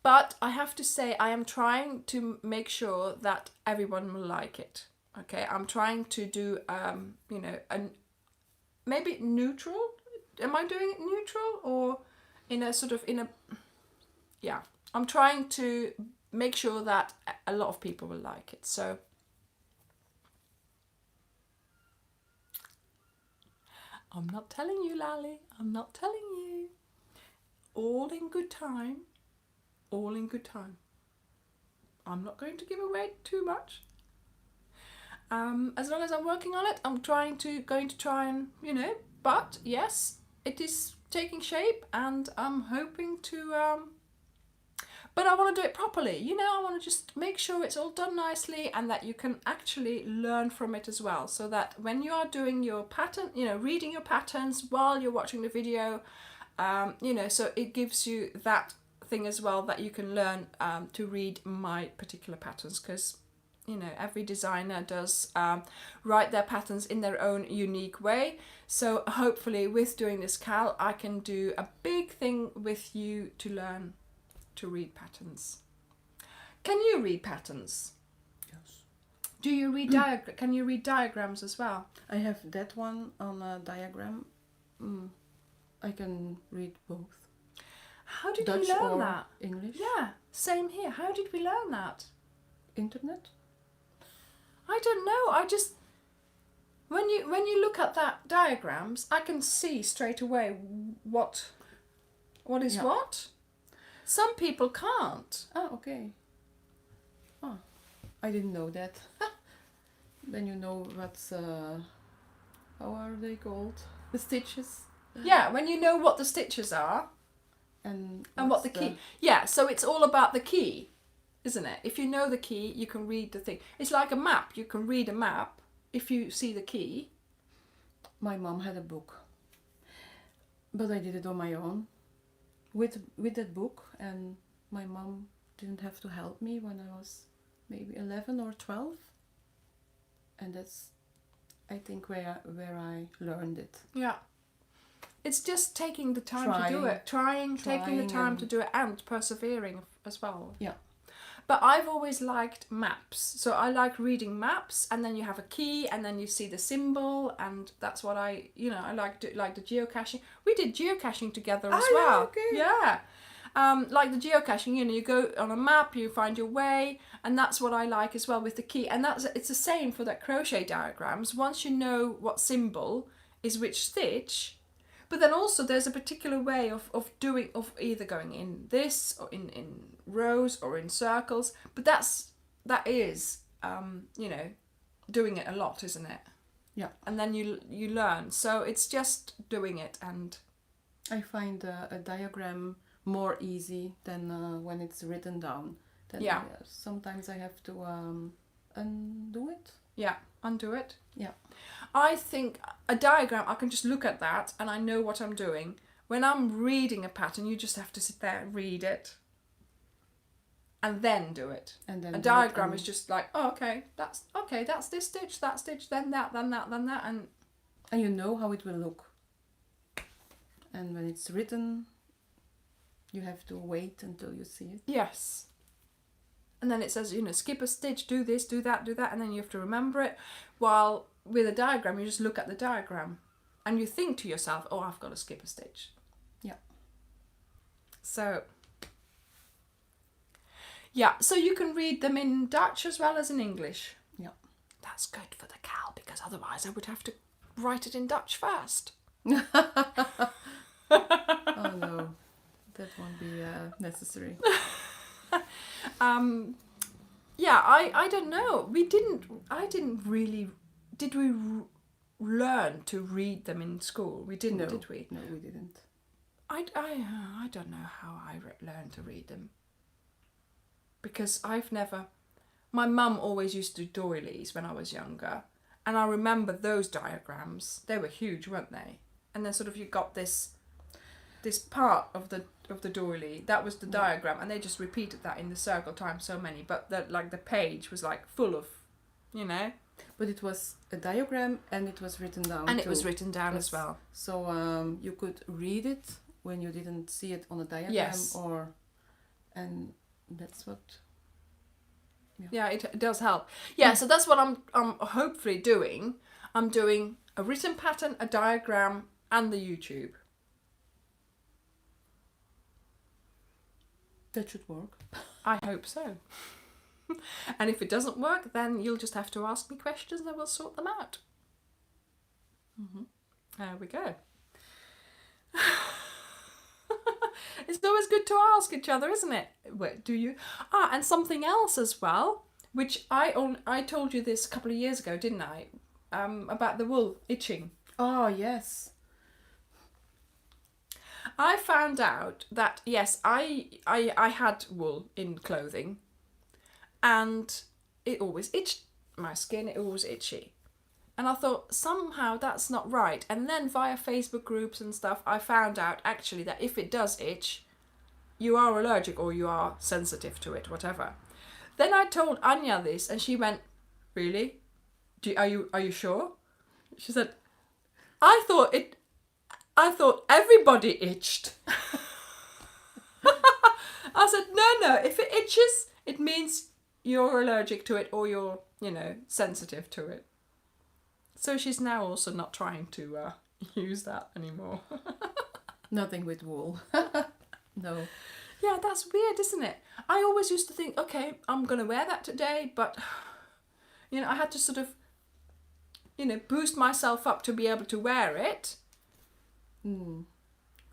But I have to say, I am trying to make sure that everyone will like it. Okay, I'm trying to do, you know, maybe neutral. Am I doing it neutral or in a sort of yeah? I'm trying to make sure that a lot of people will like it. So I'm not telling you, Lally. I'm not telling you. All in good time. All in good time. I'm not going to give away too much. As long as I'm working on it, I'm going to try and, you know, but yes, it is taking shape and I'm hoping to, but I want to do it properly. You know, I want to just make sure it's all done nicely and that you can actually learn from it as well. So that when you are doing your pattern, you know, reading your patterns while you're watching the video, you know, so it gives you that thing as well that you can learn to read my particular patterns, because you know, every designer does write their patterns in their own unique way. So hopefully with doing this Cal, I can do a big thing with you to learn to read patterns. Can you read patterns? Yes. Do you read can you read diagrams as well? I have that one on a diagram. I can read both. How did Dutch you learn or that? English. Yeah, same here. How did we learn that? Internet. I don't know. I just when you look at that diagrams, I can see straight away what is what. Some people can't. Ah, okay. Oh, I didn't know that. Then you know what's how are they called? The stitches. Yeah, when you know what the stitches are And what the key. Yeah, so it's all about the key, isn't it? If you know the key, you can read the thing. It's like a map. You can read a map if you see the key. My mom had a book, but I did it on my own with that book, and my mom didn't have to help me when I was maybe 11 or 12, and that's, I think, where I learned it. Yeah. It's just taking the time to do it. Taking the time to do it and persevering as well. Yeah. But I've always liked maps. So I like reading maps, and then you have a key and then you see the symbol, and that's what I like the geocaching. We did geocaching together as well. Yeah, okay. Yeah. Like the geocaching, you go on a map, you find your way, and that's what I like as well with the key. And it's the same for that crochet diagrams. Once you know what symbol is which stitch, but then also there's a particular way of either going in this or in rows or in circles. But that is doing it a lot, isn't it? Yeah. And then you learn. So it's just doing it, and I find a diagram more easy than when it's written down. Then sometimes I have to undo it. Yeah, undo it. Yeah. I think a diagram, I can just look at that and I know what I'm doing. When I'm reading a pattern, you just have to sit there and read it. And then do it. And then a diagram is just like, oh, okay, that's this stitch, then that, and you know how it will look. And when it's written, you have to wait until you see it. Yes. And then it says, skip a stitch, do this, do that, and then you have to remember it. While with a diagram, you just look at the diagram and you think to yourself, oh, I've got to skip a stitch. Yeah. So, yeah, so you can read them in Dutch as well as in English. Yeah. That's good for the Cal, because otherwise I would have to write it in Dutch first. Oh no, that won't be necessary. Yeah, I don't know. Did we learn to read them in school? We didn't, did we? No, we didn't. I don't know how I learned to read them. Because my mum always used to do doilies when I was younger. And I remember those diagrams. They were huge, weren't they? And then sort of you got this part of the doily, that was the diagram, and they just repeated that in the circle times so many, but the page was like full of, But it was a diagram and it was written down. And it was written down as well. So you could read it when you didn't see it on a diagram. Yes. And that's what. Yeah, it does help. Yeah, so that's what I'm hopefully doing. I'm doing a written pattern, a diagram, and the YouTube. That should work. I hope so. And if it doesn't work, then you'll just have to ask me questions and we'll sort them out. Mm-hmm. There we go. It's always good to ask each other, isn't it? Wait, do you? And something else as well, which I told you this a couple of years ago, didn't I? About the wool itching. Oh, yes. I found out that, yes, I had wool in clothing and it always itched my skin, it was itchy. And I thought, somehow that's not right. And then via Facebook groups and stuff, I found out actually that if it does itch, you are allergic or you are sensitive to it, whatever. Then I told Anya this and she went, really? Are you sure? She said, I thought everybody itched. I said, no, if it itches, it means you're allergic to it or you're, sensitive to it. So she's now also not trying to use that anymore. Nothing with wool. No. Yeah, that's weird, isn't it? I always used to think, okay, I'm going to wear that today, but, I had to sort of, boost myself up to be able to wear it. Mm.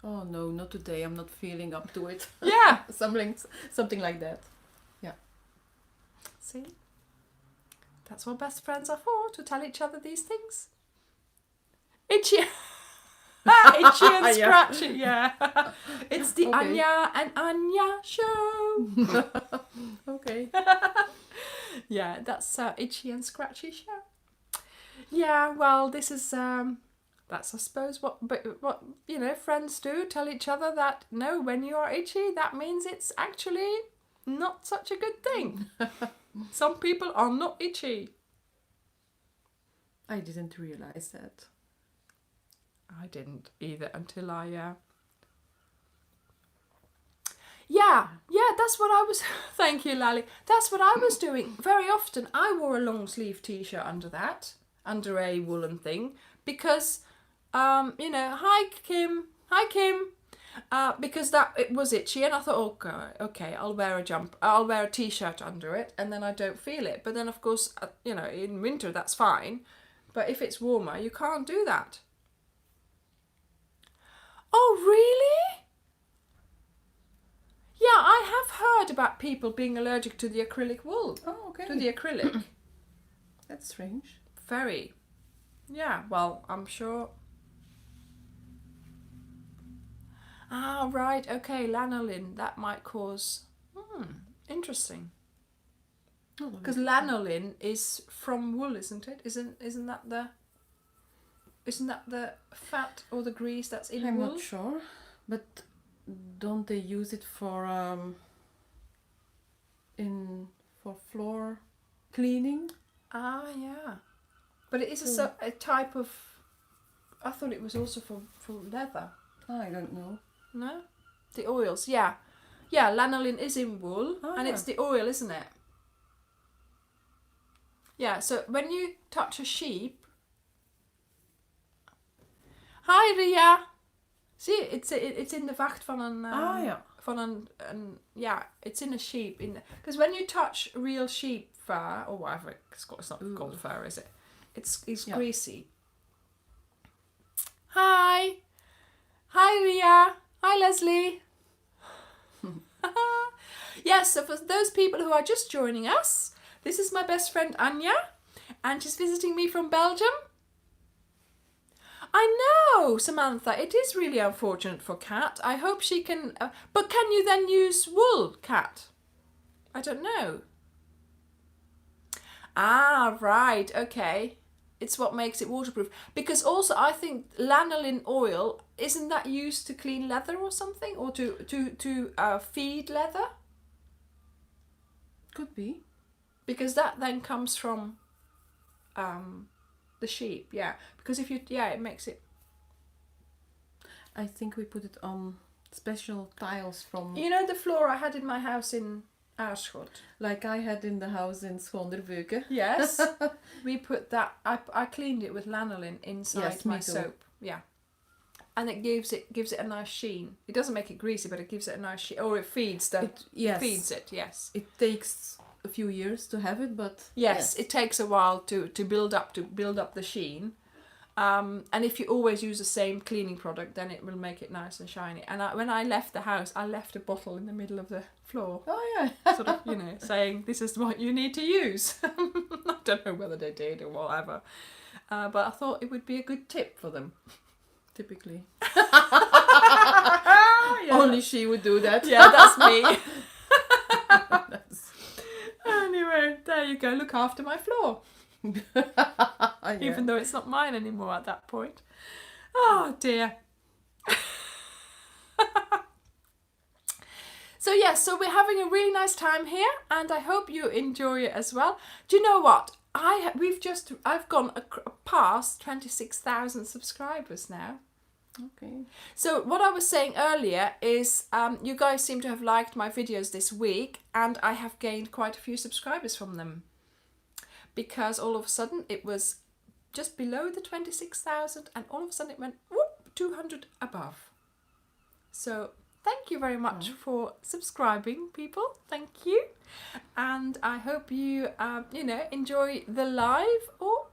Oh no, not today. I'm not feeling up to it. Yeah. something like that. Yeah. See? That's what best friends are for, to tell each other these things. Itchy. Itchy and scratchy, yeah. It's the Okay. Anya and Anya show. Okay. Yeah, that's Itchy and Scratchy show. Yeah, well, this is that's I suppose what friends do, tell each other that no, when you are itchy, that means it's actually not such a good thing. Some people are not itchy. I didn't realize that. I didn't either until I Yeah, that's what I was thank you, Lally. That's what I was doing. Very often I wore a long sleeve t-shirt under a woolen thing, because hi Kim, because it was itchy, and I thought, oh, okay, I'll wear a t-shirt under it, and then I don't feel it. But then of course, in winter that's fine, but if it's warmer, you can't do that. Oh, really? Yeah, I have heard about people being allergic to the acrylic wool. Oh, okay. To the acrylic. That's strange. Very. Yeah, well, I'm sure. Ah, right, okay, lanolin. That might cause... interesting. Because lanolin is from wool, isn't it? Isn't that the fat or the grease that's in wool? I'm not sure, but don't they use it for floor cleaning? Ah, yeah. But it is a type of. I thought it was also for leather. I don't know. No, the oils. Yeah, lanolin is in wool, and yeah. it's the oil, isn't it? Yeah. So when you touch a sheep. Hi Ria. See, it's in the vacht van een. Ja. Van een yeah, it's in a sheep because when you touch real sheep fur or whatever, it's not gold fur, is it? It's greasy. Hi Ria. Hi Leslie. Yes, so for those people who are just joining us, this is my best friend Anja, and she's visiting me from Belgium. I know, Samantha, it is really unfortunate for Kat. I hope she can... but can you then use wool, Kat? I don't know. Ah, right, okay. It's what makes it waterproof. Because also I think lanolin oil, isn't that used to clean leather or something? Or to feed leather? Could be. Because that then comes from... the sheep, yeah, because if you it makes it. I think we put it on special tiles from. You know the floor I had in my house in Aarschot, like I had in the house in Schoonderbeuken. Yes, we put that. I cleaned it with lanolin inside my soap. Yeah, and it gives it a nice sheen. It doesn't make it greasy, but it gives it a nice sheen. Or it feeds feeds it. Yes, it takes a few years to have it, but yes, it takes a while to build up the sheen, and if you always use the same cleaning product, then it will make it nice and shiny. And when I left the house, I left a bottle in the middle of the floor. Oh yeah. Sort of, saying this is what you need to use. I don't know whether they did or whatever, but I thought it would be a good tip for them. Typically. Yeah. Only she would do that. Yeah, that's me. Anyway, there you go. Look after my floor. Yeah. Even though it's not mine anymore at that point. Oh dear. So we're having a really nice time here, and I hope you enjoy it as well. Do you know what? I've gone past 26,000 subscribers now. Okay. So what I was saying earlier is you guys seem to have liked my videos this week, and I have gained quite a few subscribers from them, because all of a sudden it was just below the 26,000 and all of a sudden it went whoop, 200 above. So thank you very much for subscribing, people. Thank you. And I hope you enjoy the live. Oh,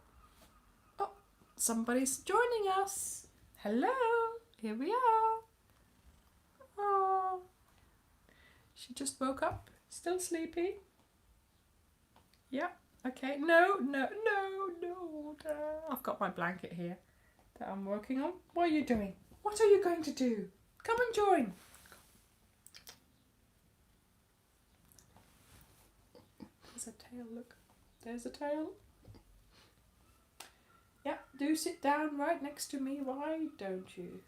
somebody's joining us. Hello, here we are. Oh, she just woke up, still sleepy. Yeah, okay. No. I've got my blanket here that I'm working on. What are you doing? What are you going to do? Come and join. There's a tail, look. There's a tail. Yeah, do sit down right next to me, why don't you?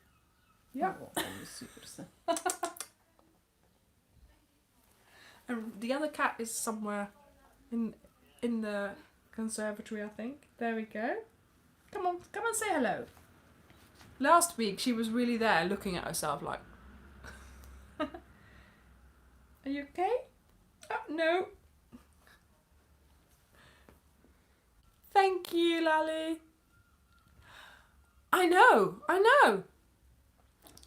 Yeah. And the other cat is somewhere in the conservatory, I think. There we go. Come on say hello. Last week she was really there looking at herself like... Are you okay? Oh, no. Thank you, Lally. I know.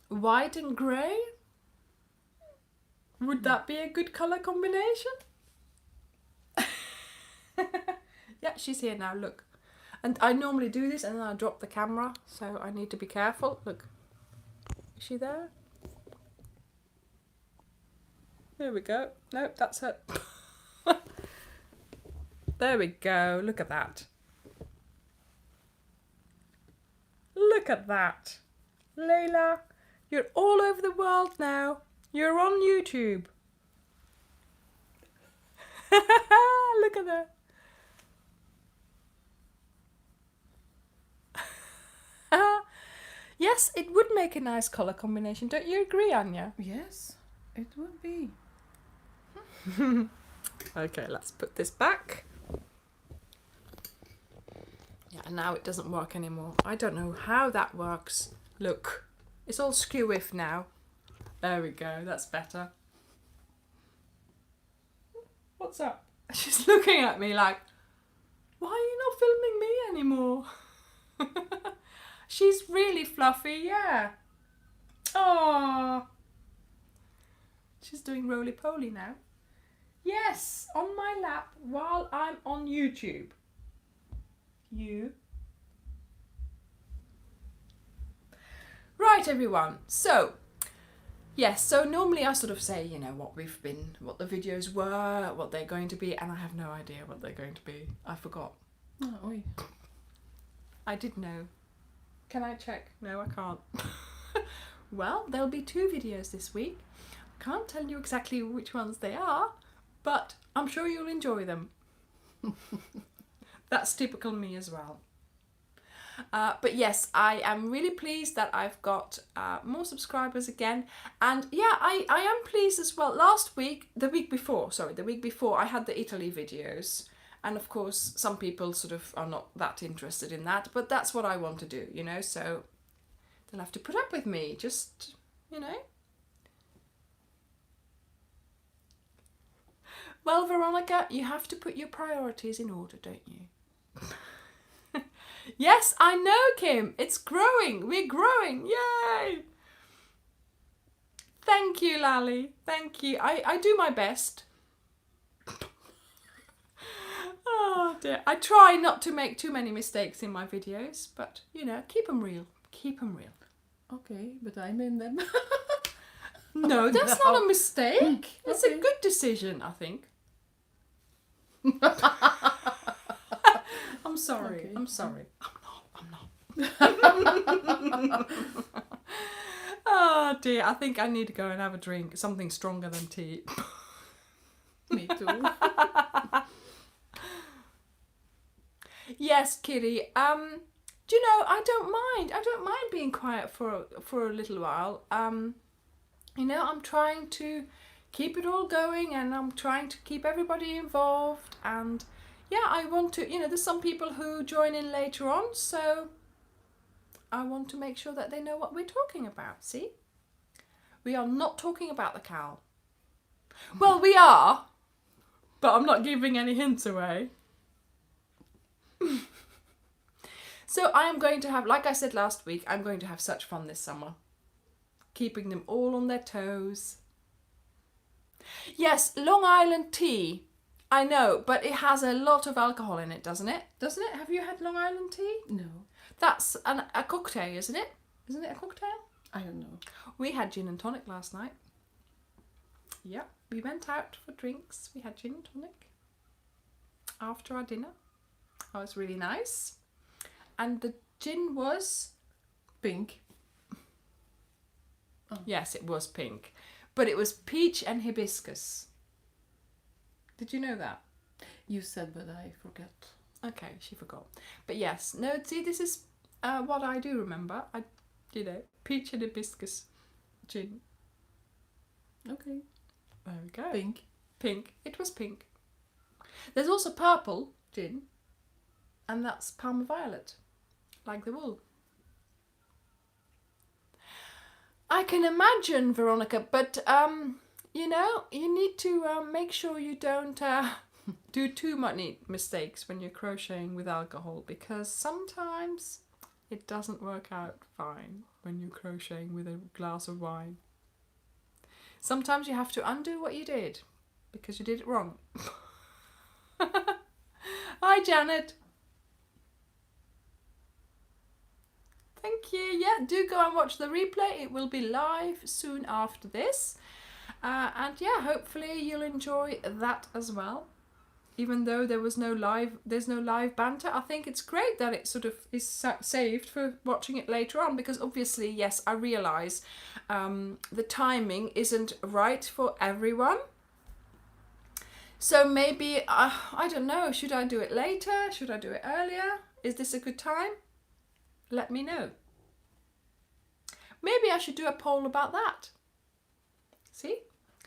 White and grey? Would that be a good colour combination? Yeah, she's here now, look. And I normally do this and then I drop the camera, so I need to be careful. Look. Is she there? There we go. Nope, that's her. There we go. Look at that. Look at that. Layla, you're all over the world now. You're on YouTube. Look at that. Yes, it would make a nice colour combination. Don't you agree, Anya? Yes, it would be. Okay, let's put this back. Yeah, now it doesn't work anymore. I don't know how that works. Look, it's all skew-if now. There we go, that's better. What's up? She's looking at me like, why are you not filming me anymore? She's really fluffy, yeah. Oh, she's doing roly-poly now. Yes, on my lap while I'm on YouTube. You. Right, everyone. So, yes, so normally I sort of say, you know, what the videos were, what they're going to be, and I have no idea what they're going to be. I forgot. Oh, oi. I did know. Can I check? No, I can't. Well, there'll be 2 videos this week. I can't tell you exactly which ones they are, but I'm sure you'll enjoy them. That's typical me as well. But yes, I am really pleased that I've got more subscribers again. And yeah, I am pleased as well. The week before, I had the Italy videos. And of course, some people sort of are not that interested in that. But that's what I want to do, you know. So they'll have to put up with me, just, you know. Well, Veronica, you have to put your priorities in order, don't you? Yes, I know, Kim. It's growing. We're growing. Yay! Thank you, Lally. Thank you. I do my best. Oh, dear. I try not to make too many mistakes in my videos, but, you know, keep them real. Keep them real. Okay, but I'm in them. No, that's not a mistake. It's a good decision, I think. I'm sorry. Okay. I'm sorry. I'm not. Oh dear, I think I need to go and have a drink. Something stronger than tea. Me too. Yes, Kitty. Do you know, I don't mind. I don't mind being quiet for a little while. You know, I'm trying to keep it all going, and I'm trying to keep everybody involved, and yeah, I want to, you know, there's some people who join in later on, so I want to make sure that they know what we're talking about, see? We are not talking about the cowl. Well, we are, but I'm not giving any hints away. So I am going to have, like I said last week, I'm going to have such fun this summer. Keeping them all on their toes. Yes, Long Island tea. I know, but it has a lot of alcohol in it, doesn't it? Doesn't it? Have you had Long Island tea? No. That's a cocktail, isn't it? Isn't it a cocktail? I don't know. We had gin and tonic last night. Yeah, we went out for drinks. We had gin and tonic after our dinner. That was really nice. And the gin was Pink. Oh. Yes, it was pink. But it was peach and hibiscus. Did you know that? You said, but I forgot. Okay, she forgot. But yes, no, see, this is what I do remember. Peach and hibiscus gin. Okay. There we go. Pink. Pink. It was pink. There's also purple gin. And that's Parma Violet. Like the wool. I can imagine, Veronica, but you know, you need to make sure you don't do too many mistakes when you're crocheting with alcohol, because sometimes it doesn't work out fine when you're crocheting with a glass of wine. Sometimes you have to undo what you did because you did it wrong. Hi, Janet. Thank you. Yeah, do go and watch the replay. It will be live soon after this. And yeah, hopefully you'll enjoy that as well. Even though there's no live banter, I think it's great that it sort of is saved for watching it later on, because obviously, yes, I realise the timing isn't right for everyone. So maybe, I don't know, should I do it later? Should I do it earlier? Is this a good time? Let me know. Maybe I should do a poll about that. See?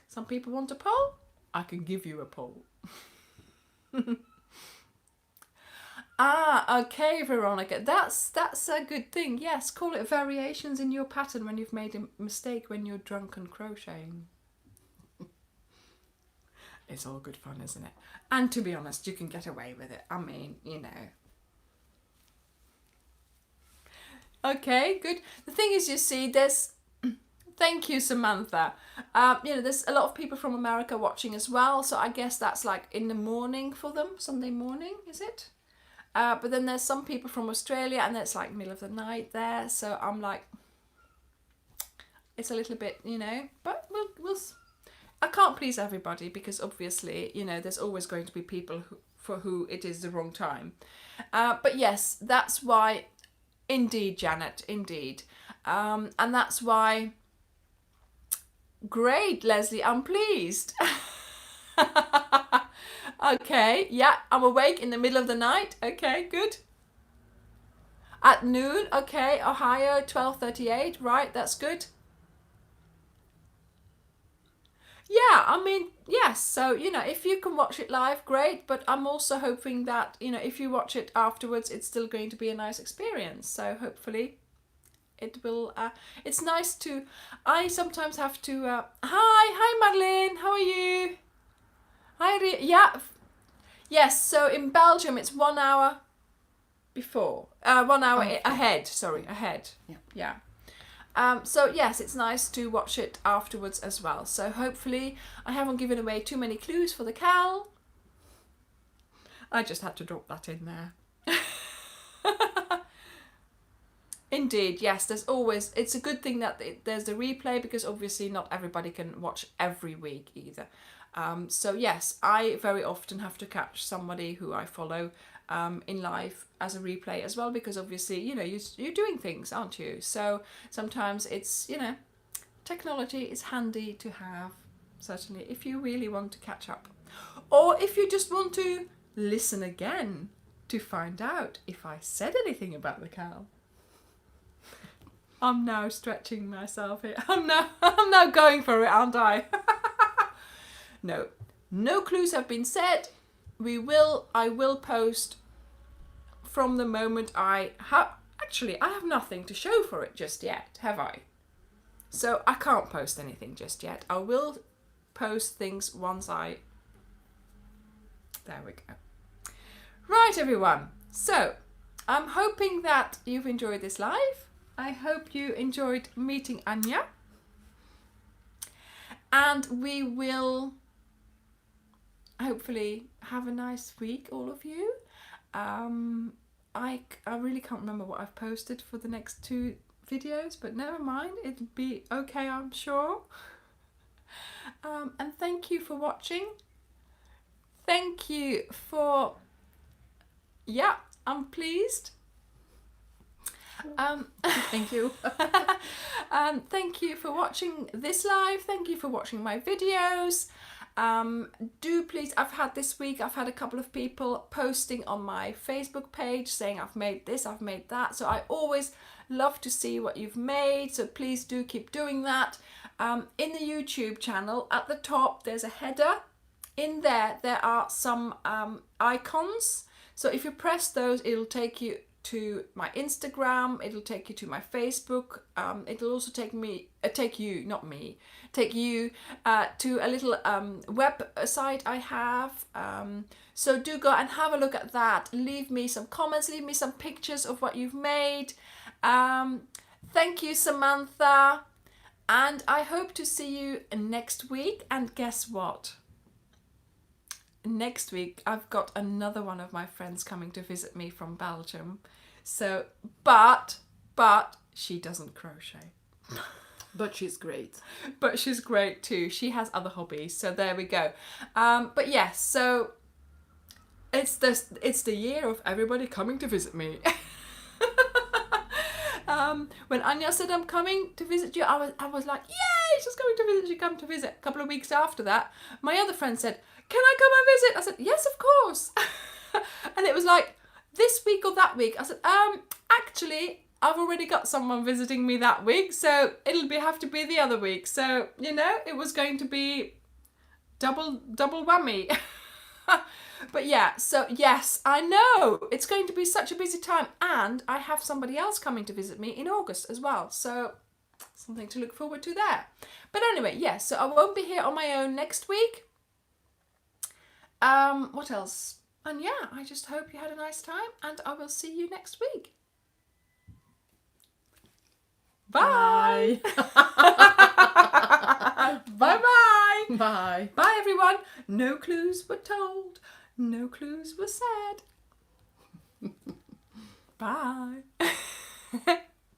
Some people want a poll. I can give you a poll. Okay, Veronica. That's a good thing. Yes, call it variations in your pattern when you've made a mistake when you're drunken crocheting. It's all good fun, isn't it? And to be honest, you can get away with it. I mean, you know. Okay, good. The thing is, you see, there's... Thank you, Samantha. There's a lot of people from America watching as well, so I guess that's like in the morning for them, Sunday morning, is it? But then there's some people from Australia, and it's like middle of the night there, so I'm like, it's a little bit, but we'll I can't please everybody, because obviously, there's always going to be people for who it is the wrong time. But yes, that's why, indeed, Janet, indeed. And that's why, great, Leslie, I'm pleased. Okay, yeah, I'm awake in the middle of the night. Okay, good. At noon, okay, Ohio, 12:38, right, that's good. Yeah, I mean, yes, so, if you can watch it live, great, but I'm also hoping that, if you watch it afterwards, it's still going to be a nice experience, so hopefully it will, it's nice to, I sometimes have to, hi Madeline, how are you? Hi, yeah, yes, so in Belgium, it's 1 hour before, 1 hour ahead, ahead, yeah. So yes, it's nice to watch it afterwards as well. So hopefully I haven't given away too many clues for the cowl. I just had to drop that in there. Indeed, yes, it's a good thing that there's the replay, because obviously not everybody can watch every week either. So yes, I very often have to catch somebody who I follow in live as a replay as well, because obviously, you're doing things, aren't you? So sometimes it's, technology is handy to have, certainly, if you really want to catch up. Or if you just want to listen again to find out if I said anything about the cowl. I'm now stretching myself here. I'm now going for it, aren't I? No clues have been said. I will post from the moment I have nothing to show for it just yet, have I? So I can't post anything just yet. I will post things once there we go. Right, everyone. So I'm hoping that you've enjoyed this live. I hope you enjoyed meeting Anja. And we will hopefully have a nice week, all of you. I really can't remember what I've posted for the next 2 videos, but never mind, it'll be okay, I'm sure. And thank you for watching. Thank you for, yeah, I'm pleased. Thank you. Thank you for watching this live. Thank you for watching my videos. Do please, I've had a couple of people posting on my Facebook page saying I've made this, I've made that. So I always love to see what you've made. So please do keep doing that. In the YouTube channel, at the top, there's a header. In there are some icons. So if you press those, it'll take you to my Instagram, it'll take you to my Facebook, it'll also take you to a little website I have. So do go and have a look at that. Leave me some comments, leave me some pictures of what you've made. Thank you, Samantha. And I hope to see you next week. And guess what? Next week I've got another one of my friends coming to visit me from Belgium. So, but she doesn't crochet. But she's great. But she's great too. She has other hobbies. So there we go. But yes, so it's the year of everybody coming to visit me. When Anja said I'm coming to visit you, I was like, yay, she's coming to visit. She come to visit. A couple of weeks after that, my other friend said, can I come and visit? I said, yes, of course. And it was like, this week or that week? I said, actually, I've already got someone visiting me that week, so it'll have to be the other week. So, you know, it was going to be double whammy. But yeah, so yes, I know it's going to be such a busy time, and I have somebody else coming to visit me in August as well, so something to look forward to there. But anyway, yes, so I won't be here on my own next week. What else? And yeah, I just hope you had a nice time, and I will see you next week. Bye. Bye-bye. Bye. Bye, everyone. No clues were told. No clues were said. Bye.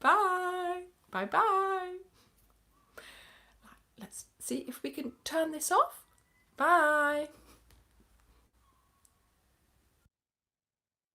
Bye. Bye-bye. Let's see if we can turn this off. Bye.